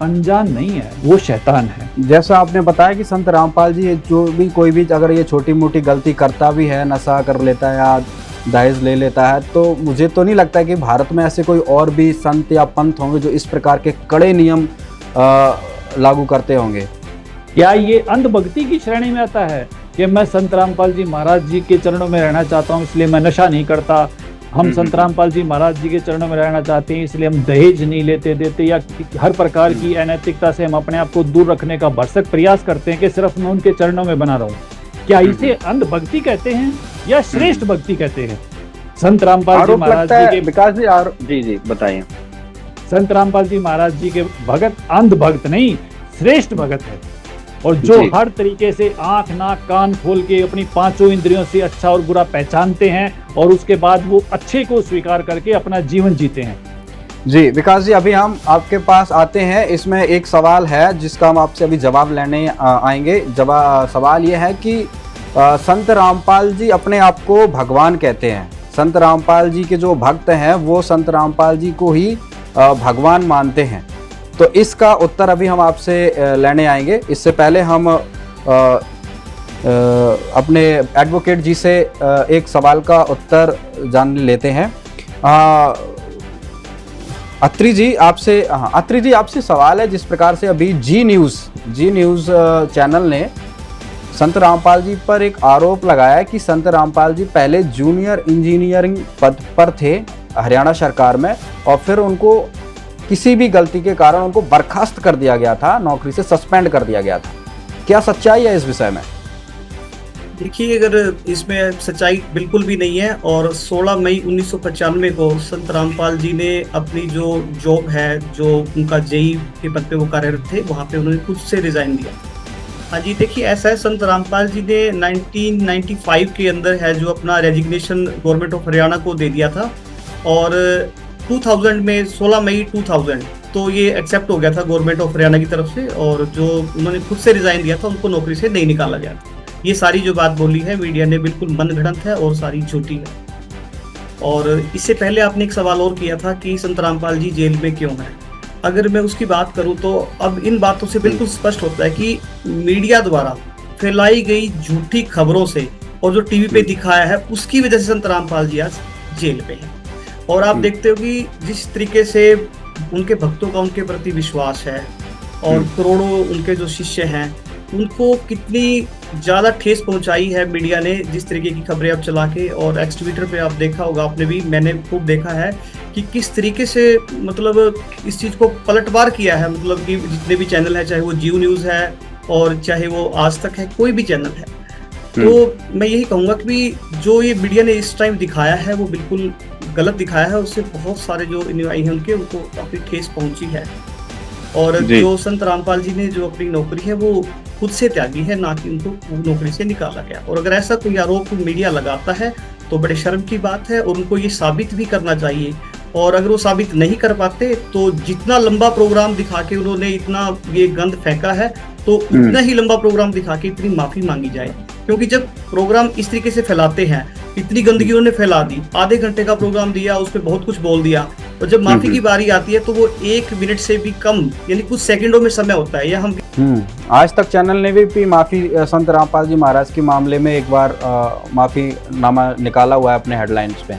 Speaker 2: अनजान नहीं है, वो शैतान है।
Speaker 1: जैसा आपने बताया कि संत रामपाल जी जो भी कोई भी अगर ये छोटी मोटी गलती करता भी है, नशा कर लेता है या दहेज ले लेता है, तो मुझे तो नहीं लगता कि भारत में ऐसे कोई और भी संत या पंथ होंगे जो इस प्रकार के कड़े नियम लागू करते होंगे।
Speaker 2: क्या ये अंधभक्ति की श्रेणी में आता है कि मैं संत रामपाल जी महाराज जी के चरणों में रहना चाहता हूँ इसलिए मैं नशा नहीं करता, हम संत रामपाल जी महाराज जी के चरणों में रहना चाहते हैं इसलिए हम दहेज नहीं लेते देते, या हर प्रकार की अनैतिकता से हम अपने आप को दूर रखने का भरसक प्रयास करते हैं कि सिर्फ मैं उनके चरणों में बना रहूं? क्या इसे अंधभक्ति कहते हैं या श्रेष्ठ भक्ति कहते हैं? संत रामपाल जी महाराज जी के
Speaker 1: विकास जी जी बताइए।
Speaker 2: संत रामपाल जी महाराज जी के भगत अंध भक्त नहीं, श्रेष्ठ भगत है, और जो हर तरीके से आंख नाक कान खोल के अपनी पांचों इंद्रियों से अच्छा और बुरा पहचानते हैं और उसके बाद वो अच्छे को स्वीकार करके अपना जीवन जीते हैं।
Speaker 1: जी विकास जी, अभी हम आपके पास आते हैं। इसमें एक सवाल है जिसका हम आपसे अभी जवाब लेने आएंगे। सवाल ये है कि संत रामपाल जी अपने आप को भगवान कहते हैं। संत रामपाल जी के जो भक्त हैं वो संत रामपाल जी को ही भगवान मानते हैं, तो इसका उत्तर अभी हम आपसे लेने आएंगे। इससे पहले हम अपने एडवोकेट जी से एक सवाल का उत्तर जान लेते हैं। अत्री जी आपसे सवाल है। जिस प्रकार से अभी जी न्यूज़ चैनल ने संत रामपाल जी पर एक आरोप लगाया कि संत रामपाल जी पहले जूनियर इंजीनियरिंग पद पर थे हरियाणा सरकार में, और फिर उनको किसी भी गलती के कारण उनको बर्खास्त कर दिया गया था, नौकरी से सस्पेंड कर दिया गया था। क्या सच्चाई है इस विषय में?
Speaker 3: देखिए, अगर इसमें सच्चाई बिल्कुल भी नहीं है, और 16 मई 1995 को संत रामपाल जी ने अपनी जो जॉब है, जो उनका जेई के पद पे वो कार्यरत थे, वहाँ पे उन्होंने खुद से रिजाइन दिया। हाँ जी, देखिए ऐसा है, संत रामपाल जी ने 1995 के अंदर है जो अपना रेजिग्नेशन गवर्नमेंट ऑफ हरियाणा को दे दिया था, और 2000 में 16 मई 2000 तो ये एक्सेप्ट हो गया था गवर्नमेंट ऑफ हरियाणा की तरफ से, और जो उन्होंने खुद से रिजाइन दिया था उनको नौकरी से नहीं निकाला गया। ये सारी जो बात बोली है मीडिया ने बिल्कुल मनगढ़ंत है और सारी झूठी है। और इससे पहले आपने एक सवाल और किया था कि संत रामपाल जी जेल में क्यों हैं। अगर मैं उसकी बात करूं तो अब इन बातों से बिल्कुल स्पष्ट होता है कि मीडिया द्वारा फैलाई गई झूठी खबरों से और जो टीवी पे दिखाया है उसकी वजह से संत रामपाल जी आज जेल में हैं। और आप देखते हो कि जिस तरीके से उनके भक्तों का उनके प्रति विश्वास है और करोड़ों उनके जो शिष्य हैं उनको कितनी ज़्यादा ठेस पहुंचाई है मीडिया ने, जिस तरीके की खबरें अब चला के। और एक्स ट्विटर पे आप देखा होगा, आपने भी, मैंने खूब देखा है कि किस तरीके से मतलब इस चीज़ को पलटवार किया है। मतलब कि जितने भी चैनल है, चाहे वो जी न्यूज़ है और चाहे वो आज तक है, कोई भी चैनल है, तो मैं यही कहूँगा कि जो ये मीडिया ने इस टाइम दिखाया है वो बिल्कुल गलत दिखाया है। उससे बहुत सारे जो अनुयायी हैं उनको काफ़ी ठेस पहुंची है। और जो संत रामपाल जी ने जो अपनी नौकरी है वो खुद से त्यागी है, ना कि उनको नौकरी से निकाला गया। और अगर ऐसा कोई आरोप मीडिया लगाता है तो बड़े शर्म की बात है, और उनको ये साबित भी करना चाहिए। और अगर वो साबित नहीं कर पाते तो जितना लंबा प्रोग्राम दिखा के उन्होंने इतना ये गंद फेंका है, तो उतना ही लंबा प्रोग्राम दिखा के इतनी माफी मांगी जाए। क्योंकि जब प्रोग्राम इस तरीके से फैलाते हैं, इतनी गंदगी उन्होंने फैला दी, आधे घंटे का प्रोग्राम दिया, उस पर बहुत कुछ बोल दिया, और जब माफी की बारी आती है तो वो 1 मिनट से भी कम, यानी कुछ सेकंडों में समय होता है। या हम
Speaker 1: आज तक चैनल ने भी माफी संत रामपाल जी महाराज के मामले में एक बार माफी नामा निकाला हुआ है अपने हेडलाइंस पे।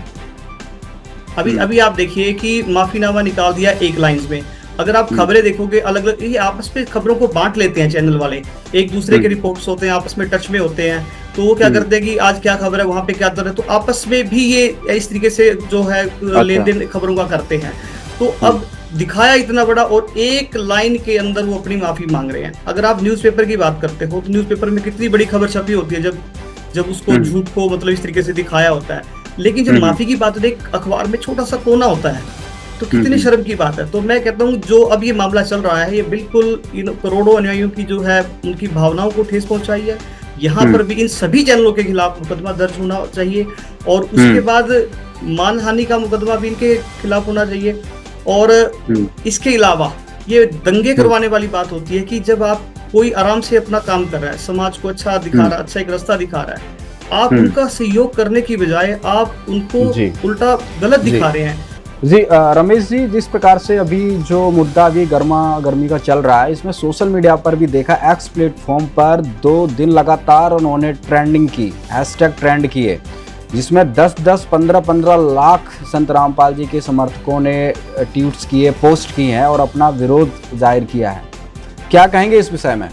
Speaker 3: अभी आप देखिए कि माफीनामा निकाल दिया एक लाइंस में। अगर आप खबरें देखोगे अलग अलग, ये आपस में खबरों को बांट लेते हैं चैनल वाले, एक दूसरे के रिपोर्ट्स होते हैं, आपस में टच में होते हैं, तो वो क्या करते हैं कि आज क्या खबर है, वहां पे क्या दर है, तो आपस में भी ये इस तरीके से जो है लेन देन खबरों का करते हैं। तो अब दिखाया इतना बड़ा और एक लाइन के अंदर वो अपनी माफी मांग रहे हैं। अगर आप न्यूज़पेपर की बात करते हो तो न्यूज़पेपर में कितनी बड़ी खबर छपी होती है जब उसको झूठ को मतलब इस तरीके से दिखाया होता है, लेकिन जब माफी की बात होती है अखबार में छोटा सा कोना होता है, तो कितनी शर्म की बात है। तो मैं कहता हूँ जो अब ये मामला चल रहा है ये बिल्कुल इन करोड़ों अनुयायियों की जो है उनकी भावनाओं को ठेस पहुंचाई है। यहाँ पर भी इन सभी चैनलों के खिलाफ मुकदमा दर्ज होना चाहिए और उसके बाद मानहानि का मुकदमा भी इनके खिलाफ होना चाहिए। और इसके अलावा ये दंगे करवाने वाली बात होती है कि जब आप कोई आराम से अपना काम कर रहा है, समाज को अच्छा दिखा रहा है, अच्छा एक रास्ता दिखा रहा है, आप उनका सहयोग करने की बजाय आप उनको उल्टा गलत दिखा रहे हैं।
Speaker 1: जी रमेश जी, जिस प्रकार से अभी जो मुद्दा अभी गर्मा गर्मी का चल रहा है, इसमें सोशल मीडिया पर भी देखा एक्स प्लेटफॉर्म पर 2 दिन लगातार उन्होंने ट्रेंडिंग की, हैशटैग ट्रेंड किए, जिसमें 10-10, 15-15 लाख संत रामपाल जी के समर्थकों ने ट्वीट्स किए, पोस्ट किए हैं और अपना विरोध जाहिर किया है। क्या कहेंगे इस विषय में?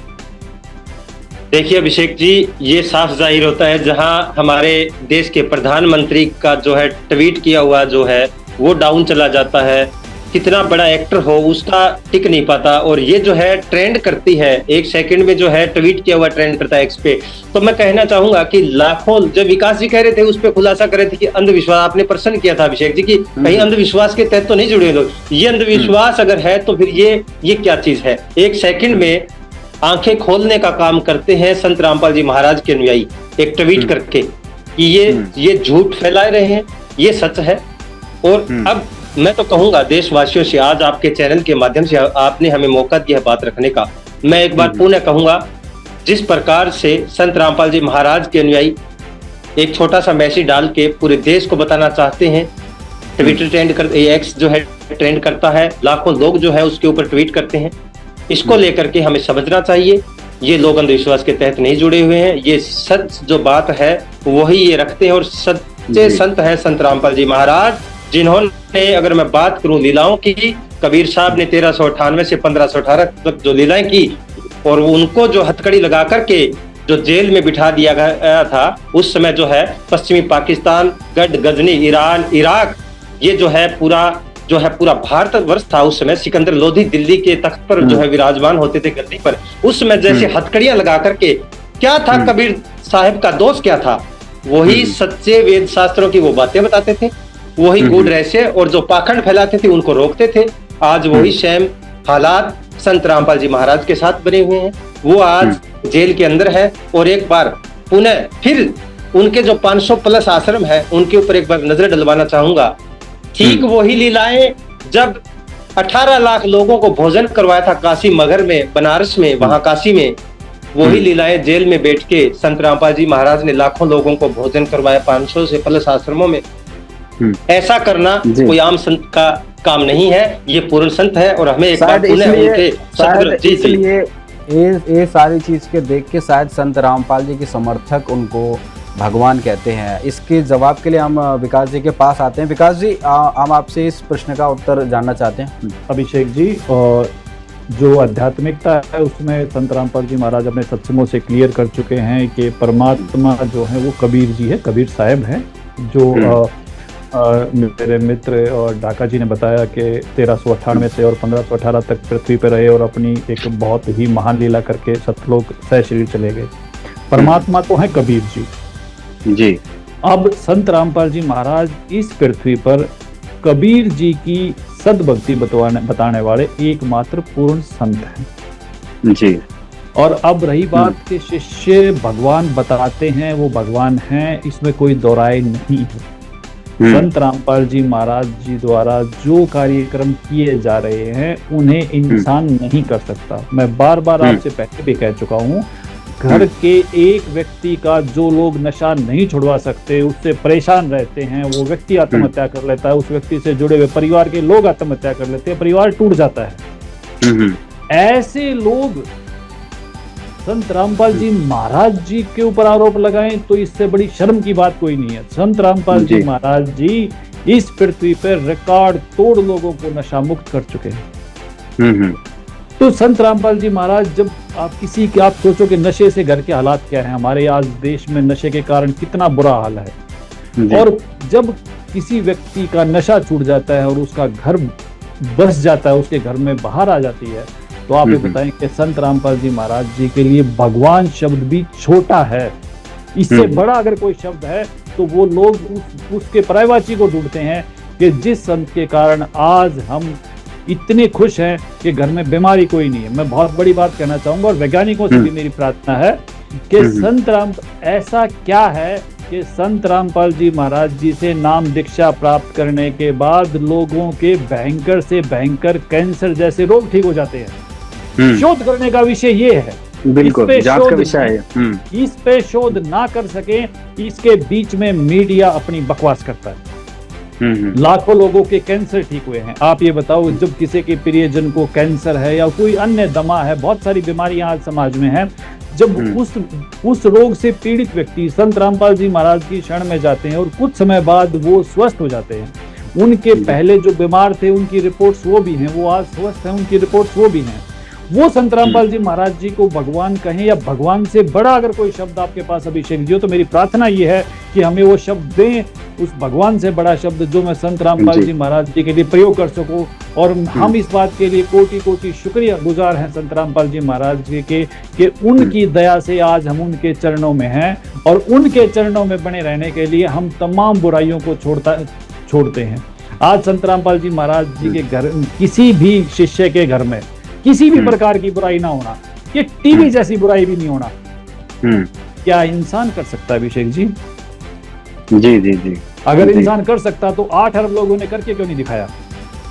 Speaker 4: देखिए अभिषेक जी, ये साफ जाहिर होता है जहां हमारे देश के प्रधानमंत्री का जो है ट्वीट किया हुआ जो है वो डाउन चला जाता है, कितना बड़ा एक्टर हो उसका टिक नहीं पाता, और ये जो है ट्रेंड करती है, 1 सेकंड में जो है ट्वीट किया हुआ ट्रेंड करता है एक्स पे। तो मैं कहना चाहूंगा कि लाखों, जब विकास जी कह रहे थे उस पर खुलासा कर रहे थे कि अंधविश्वास, आपने प्रश्न किया था अभिषेक जी कि कहीं अंधविश्वास के तहत तो नहीं जुड़े लोग, ये अंधविश्वास अगर है तो फिर ये क्या चीज है। 1 सेकंड में आंखें खोलने का काम करते हैं संत रामपाल जी महाराज के अनुयायी, एक ट्वीट करके कि ये झूठ फैला रहे हैं, ये सच है। और अब मैं तो कहूंगा देशवासियों से, आज आपके चैनल के माध्यम से आपने हमें मौका दिया है बात रखने का, मैं एक बार पुनः कहूंगा, जिस प्रकार से संत रामपाल जी महाराज के अनुयायी एक छोटा सा मैसेज डाल के पूरे देश को बताना चाहते हैं, ट्विटर ट्रेंड कर, एक्स जो है ट्रेंड करता है, लाखों लोग जो है उसके ऊपर ट्वीट करते हैं, इसको लेकर के हमें समझना चाहिए ये लोग अंधविश्वास के तहत नहीं जुड़े हुए हैं, ये सच जो बात है वही ये रखते हैं और सच्चे संत है संत रामपाल जी महाराज, जिन्होंने, अगर मैं बात करूं लीलाओं की, कबीर साहब ने 1398 से 1518 तक जो लीलाएं की और उनको जो हथकड़ी लगा करके जो जेल में बिठा दिया गया था, उस समय जो है पश्चिमी पाकिस्तान, गढ़, गजनी, ईरान, इराक, ये जो है पूरा भारत वर्ष था उस समय। सिकंदर लोधी दिल्ली के तख्त पर जो है विराजमान होते थे गद्दी पर, उस समय जैसे हथकड़ियां लगा करके, क्या था कबीर साहब का दोष क्या था, वही सच्चे वेद शास्त्रों की वो बातें बताते थे, वही गूढ़ रहस्य और जो पाखंड फैलाते थे उनको रोकते थे। आज वही सेम हालात संत रामपाल जी महाराज के साथ बने हुए हैं, वो आज जेल के अंदर है। और एक बार पुनः फिर उनके जो 500 प्लस आश्रम है उनके ऊपर एक बार नजर डलवाना चाहूंगा। ठीक वही लीलाएं जब 18 लाख लोगों को भोजन करवाया था काशी मगर में, बनारस में, वहां काशी में, वही लीलाएं जेल में बैठ के संत रामपाल जी महाराज ने लाखों लोगों को भोजन करवाया 500 से प्लस आश्रमों में। ऐसा करना कोई आम संत का काम नहीं है, ये पूर्ण संत है। और हमें एक बार उनके
Speaker 1: इसलिए ये सारी चीज के देख के शायद संत रामपाल जी के समर्थक उनको भगवान कहते हैं। इसके जवाब के लिए हम विकास जी के पास आते हैं। विकास जी, हम आपसे इस प्रश्न का उत्तर जानना चाहते हैं।
Speaker 2: अभिषेक जी, और जो आध्यात्मिकता है उसमें संत रामपाल जी महाराज अपने सत्संगों से क्लियर कर चुके हैं कि परमात्मा जो है वो कबीर जी है, कबीर साहब है, जो मेरे मित्र और ढाका जी ने बताया कि 1398 से और 1518 तक पृथ्वी पर रहे और अपनी एक बहुत ही महान लीला करके सतलोक सह शरीर चले गए। परमात्मा तो है कबीर जी। अब संत रामपाल जी महाराज इस पृथ्वी पर कबीर जी की सद्भक्ति बताने वाले एकमात्र पूर्ण संत हैं जी। और अब रही बात कि शिष्य भगवान बताते हैं, वो भगवान हैं, इसमें कोई दो राय नहीं है। संत रामपाल जी महाराज जी द्वारा जो कार्यक्रम किए जा रहे हैं उन्हें इंसान नहीं कर सकता। मैं बार बार आपसे पहले भी कह चुका हूँ, घर के एक व्यक्ति का जो लोग नशा नहीं छुड़वा सकते, उससे परेशान रहते हैं, वो व्यक्ति आत्महत्या कर लेता है, उस व्यक्ति से जुड़े हुए परिवार के लोग आत्महत्या कर लेते हैं, परिवार टूट जाता है। ऐसे लोग संत रामपाल जी महाराज जी के ऊपर आरोप लगाएं तो इससे बड़ी शर्म की बात कोई नहीं है। संत रामपाल जी महाराज जी इस पृथ्वी पर रिकॉर्ड तोड़ लोगों को नशा मुक्त कर चुके हैं। तो संत रामपाल जी महाराज, जब आप सोचो कि नशे से घर के हालात क्या है, हमारे आज देश में नशे के कारण कितना बुरा हाल है, और जब किसी व्यक्ति का नशा छूट जाता है और उसका घर बस जाता है, उसके घर में बाहर आ जाती है। तो आप ये बताएं कि संत रामपाल जी महाराज जी के लिए भगवान शब्द भी छोटा है। इससे बड़ा अगर कोई शब्द है तो वो लोग उसके पर्यायवाची को ढूंढते हैं कि जिस संत के कारण आज हम इतने खुश हैं कि घर में बीमारी कोई नहीं है। मैं बहुत बड़ी बात कहना चाहूंगा और वैज्ञानिकों से भी मेरी प्रार्थना है कि संत राम ऐसा क्या है कि संत रामपाल जी महाराज जी से नाम दीक्षा प्राप्त करने के बाद लोगों के भयंकर से भयंकर कैंसर जैसे रोग ठीक हो जाते हैं। शोध करने का विषय ये है,
Speaker 1: बिल्कुल जांच का विषय है।
Speaker 2: इस पे शोध ना कर सके, इसके बीच में मीडिया अपनी बकवास करता है। लाखों लोगों के कैंसर ठीक हुए हैं। आप ये बताओ, जब किसी के प्रियजन को कैंसर है या कोई अन्य दमा है, बहुत सारी बीमारियां आज समाज में हैं, जब उस रोग से पीड़ित व्यक्ति संत रामपाल जी महाराज की शरण में जाते हैं और कुछ समय बाद वो स्वस्थ हो जाते हैं। उनके पहले जो बीमार थे उनकी रिपोर्ट्स वो भी हैं, वो आज स्वस्थ हैं, उनकी रिपोर्ट्स वो भी हैं। वो संत रामपाल जी महाराज जी को भगवान कहें या भगवान से बड़ा अगर कोई शब्द आपके पास अभिषेक जी हो, तो मेरी प्रार्थना ये है कि हमें वो शब्द दें, उस भगवान से बड़ा शब्द जो मैं संत रामपाल जी महाराज जी के लिए प्रयोग कर सकूं। और हम इस बात के लिए कोटि कोटि शुक्रिया गुजार हैं संत रामपाल जी महाराज जी के कि उनकी दया से आज हम उनके चरणों में हैं और उनके चरणों में बने रहने के लिए हम तमाम बुराइयों को छोड़ते हैं। आज संत रामपाल जी महाराज जी के घर, किसी भी शिष्य के घर में किसी भी प्रकार की बुराई ना होना, ये टीवी जैसी बुराई भी नहीं होना, क्या इंसान कर सकता है अभिषेक जी?
Speaker 1: जी जी जी।
Speaker 2: अगर इंसान कर सकता तो 8 अरब लोगों ने करके क्यों नहीं दिखाया?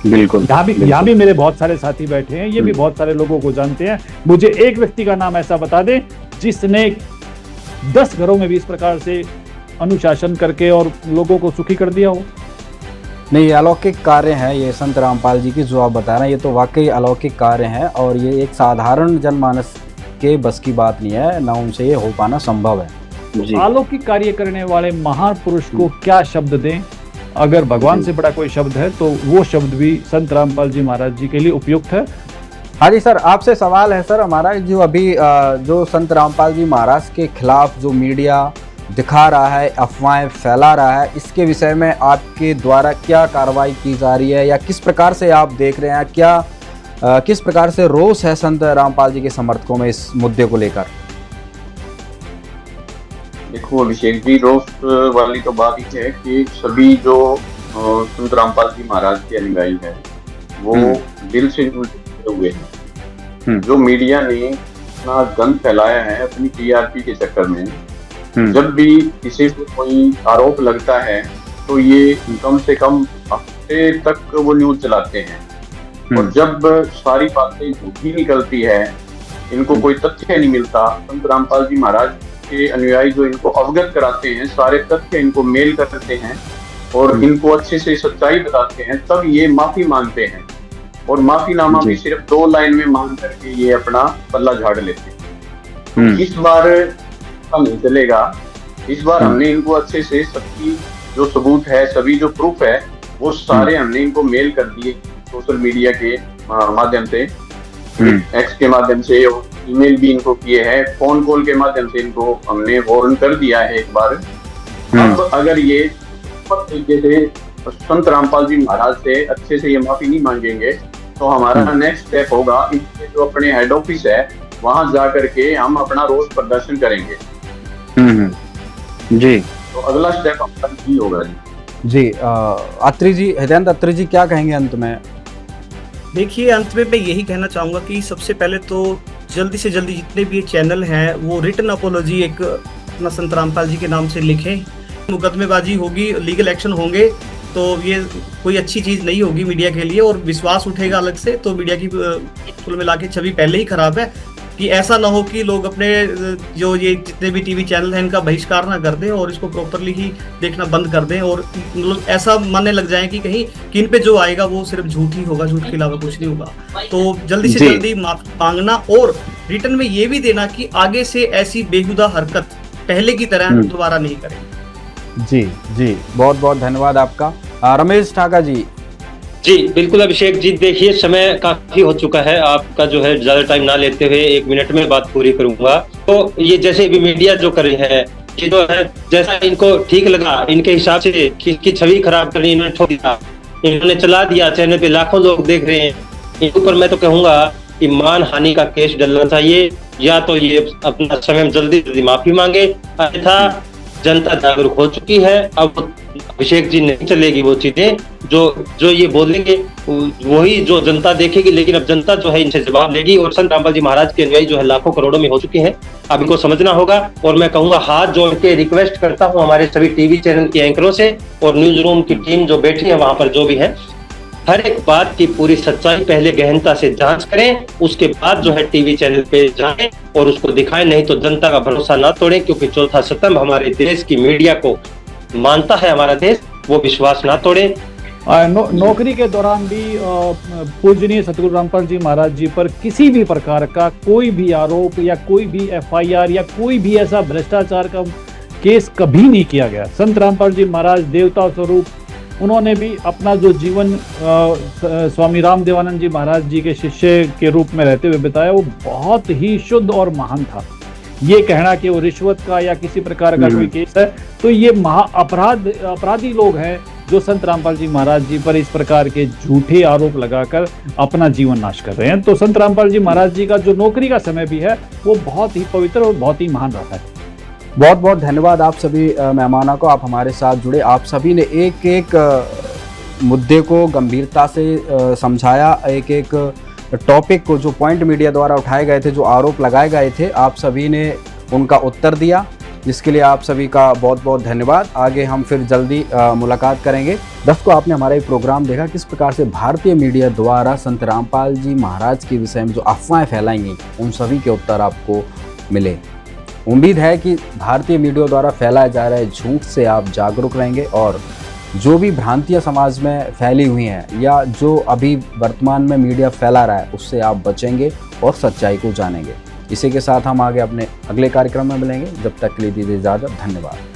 Speaker 1: बिल्कुल।
Speaker 2: यहाँ भी मेरे बहुत सारे साथी बैठे हैं, ये भी बहुत सारे लोगों को जानते हैं। मुझे एक व्यक्ति का नाम ऐसा बता दे जिसने 10 घरों में भी इस प्रकार से अनुशासन करके और लोगों को सुखी कर दिया हो।
Speaker 1: नहीं, अलौकिक कार्य है ये संत रामपाल जी की जो आप बता रहे हैं, ये तो वाकई अलौकिक कार्य है और ये एक साधारण जनमानस के बस की बात नहीं है, ना उनसे ये हो पाना संभव है।
Speaker 2: अलौकिक कार्य करने वाले महान पुरुष को क्या शब्द दें? अगर भगवान से बड़ा कोई शब्द है तो वो शब्द भी संत रामपाल जी महाराज जी के लिए उपयुक्त है।
Speaker 1: हाँ जी सर, आपसे सवाल है सर हमारा, जो अभी जो संत रामपाल जी महाराज के खिलाफ जो मीडिया दिखा रहा है, अफवाहें फैला रहा है, इसके विषय में आपके द्वारा क्या कार्रवाई की जा रही है या किस प्रकार से आप देख रहे हैं, क्या किस प्रकार से रोष है संत रामपाल जी के समर्थकों में इस मुद्दे को लेकर?
Speaker 5: देखो अभिषेक जी, रोष वाली तो बात ही है कि सभी जो संत रामपाल जी महाराज के अनुयायी हैं वो दिल से जुड़े हुए हैं। जो मीडिया ने इतना गंद फैलाया है अपनी टीआरपी के चक्कर में, जब भी किसी को कोई आरोप लगता है तो ये कम से कम हफ्ते तक वो न्यूज चलाते हैं और जब सारी बातें झूठी निकलती है, इनको कोई तथ्य नहीं मिलता, संत रामपाल जी महाराज के अनुयायी जो इनको अवगत कराते हैं, सारे तथ्य इनको मेल करते हैं और इनको अच्छे से सच्चाई बताते हैं, तब ये माफी मांगते हैं और माफीनामा भी सिर्फ 2 लाइन में मांग करके ये अपना पल्ला झाड़ लेते हैं। इस बार नहीं चलेगा। इस बार हमने इनको अच्छे से सबकी जो सबूत है, सभी जो प्रूफ है, वो सारे हमने इनको मेल कर दिए सोशल मीडिया के माध्यम से, एक्स के माध्यम से, ईमेल भी इनको किए हैं, फोन कॉल के माध्यम से इनको हमने वार्न कर दिया है एक बार। अब अगर ये तरीके से संत रामपाल जी महाराज से अच्छे से ये माफी नहीं मांगेंगे तो हमारा नेक्स्ट स्टेप होगा, इनके जो अपने हेड ऑफिस है वहां जा करके हम अपना रोष प्रदर्शन करेंगे।
Speaker 1: जी,
Speaker 5: तो अगला स्टेप आपका ही होगा
Speaker 1: जी। अत्री जी, हृदयेंद्र अत्री जी क्या कहेंगे अंत में?
Speaker 3: देखिए, अंत में मैं यही कहना चाहूंगा कि सबसे पहले तो जल्दी से जल्दी जितने भी चैनल हैं वो रिटन अपोलॉजी एक अपना संत रामपाल जी के नाम से लिखें। मुकदमेबाजी होगी, लीगल एक्शन होंगे तो ये कोई अच्छी चीज़ नहीं होगी मीडिया के लिए और विश्वास उठेगा अलग से, तो मीडिया की कुल मिला के छवि पहले ही खराब है। कि ऐसा ना हो कि लोग अपने जो ये जितने भी टीवी चैनल हैं इनका बहिष्कार ना कर दें और इसको प्रॉपरली ही देखना बंद कर दें और लोग ऐसा मानने लग जाएं कि कहीं कि इन पे जो आएगा वो सिर्फ झूठ ही होगा, झूठ के अलावा कुछ नहीं होगा। तो जल्दी से जल्दी माफी मांगना और रिटर्न में ये भी देना कि आगे से ऐसी बेहुदा हरकत पहले की तरह दोबारा नहीं करें।
Speaker 1: जी जी, बहुत बहुत धन्यवाद आपका। रमेश ठाका जी।
Speaker 4: जी बिल्कुल अभिषेक जी, देखिए समय काफी हो चुका है, आपका जो है ज्यादा टाइम ना लेते हुए 1 मिनट में बात पूरी करूंगा। तो ये जैसे भी मीडिया जो कर रही है, ये जो है जैसा इनको ठीक लगा, इनके हिसाब से किसकी छवि खराब करनी इन्होंने छोड़ दिया, इन्होंने चला दिया, चैनल पे लाखों लोग देख रहे हैं। इनके ऊपर मैं तो कहूंगा कि मान हानि का केस डलना चाहिए, या तो ये अपना समय जल्दी जल्दी माफी मांगे, अन्यथा जनता जागरूक हो चुकी है। अब अभिषेक जी नहीं चलेगी वो चीजें, जो ये बोलेंगे वही जो जनता देखेगी, लेकिन अब जनता जो है इनसे जवाब लेगी। और संत रामपाल जी महाराज के अनुयायी जो है लाखों करोड़ों में हो चुके हैं, अब इनको समझना होगा। और मैं कहूंगा, हाथ जोड़ के रिक्वेस्ट करता हूं हमारे सभी टीवी चैनल के एंकरों से और न्यूज रूम की टीम जो बैठी है वहां पर, जो भी है, हर एक बात की पूरी सच्चाई पहले गहनता से जांच करें, उसके बाद जो है टीवी चैनल पे जाएं और उसको दिखाएं। नहीं तो जनता का भरोसा ना तोड़ें, क्योंकि चौथा स्तंभ हमारे देश की मीडिया को मानता है हमारा देश, वो विश्वास ना तोड़ें।
Speaker 2: नौकरी के दौरान भी पूजनीय सतगुरु रामपाल जी महाराज जी पर किसी भी प्रकार का कोई भी आरोप या कोई भी FIR या कोई भी ऐसा भ्रष्टाचार का केस कभी नहीं किया गया। संत रामपाल जी महाराज देवता स्वरूप, उन्होंने भी अपना जो जीवन स्वामी रामदेवानंद जी महाराज जी के शिष्य के रूप में रहते हुए बिताया, वो बहुत ही शुद्ध और महान था। ये कहना कि वो रिश्वत का या किसी प्रकार का कोई केस है, तो ये अपराधी लोग हैं जो संत रामपाल जी महाराज जी पर इस प्रकार के झूठे आरोप लगाकर अपना जीवन नाश कर रहे हैं। तो संत रामपाल जी महाराज जी का जो नौकरी का समय भी है वो बहुत ही पवित्र और बहुत ही महान रहा है।
Speaker 1: बहुत बहुत धन्यवाद आप सभी मेहमानों को, आप हमारे साथ जुड़े। आप सभी ने एक एक मुद्दे को गंभीरता से समझाया, एक एक टॉपिक को, जो पॉइंट मीडिया द्वारा उठाए गए थे, जो आरोप लगाए गए थे, आप सभी ने उनका उत्तर दिया, जिसके लिए आप सभी का बहुत बहुत धन्यवाद। आगे हम फिर जल्दी मुलाकात करेंगे। दर्शकों, आपने हमारा एक प्रोग्राम देखा किस प्रकार से भारतीय मीडिया द्वारा संत रामपाल जी महाराज के विषय में जो अफवाहें फैलाई गई, उन सभी के उत्तर आपको मिले। उम्मीद है कि भारतीय मीडिया द्वारा फैलाए जा रहे झूठ से आप जागरूक रहेंगे और जो भी भ्रांतियां समाज में फैली हुई हैं या जो अभी वर्तमान में मीडिया फैला रहा है, उससे आप बचेंगे और सच्चाई को जानेंगे। इसी के साथ हम आगे अपने अगले कार्यक्रम में मिलेंगे। जब तक के लिए दीजिए इजाज़त। धन्यवाद।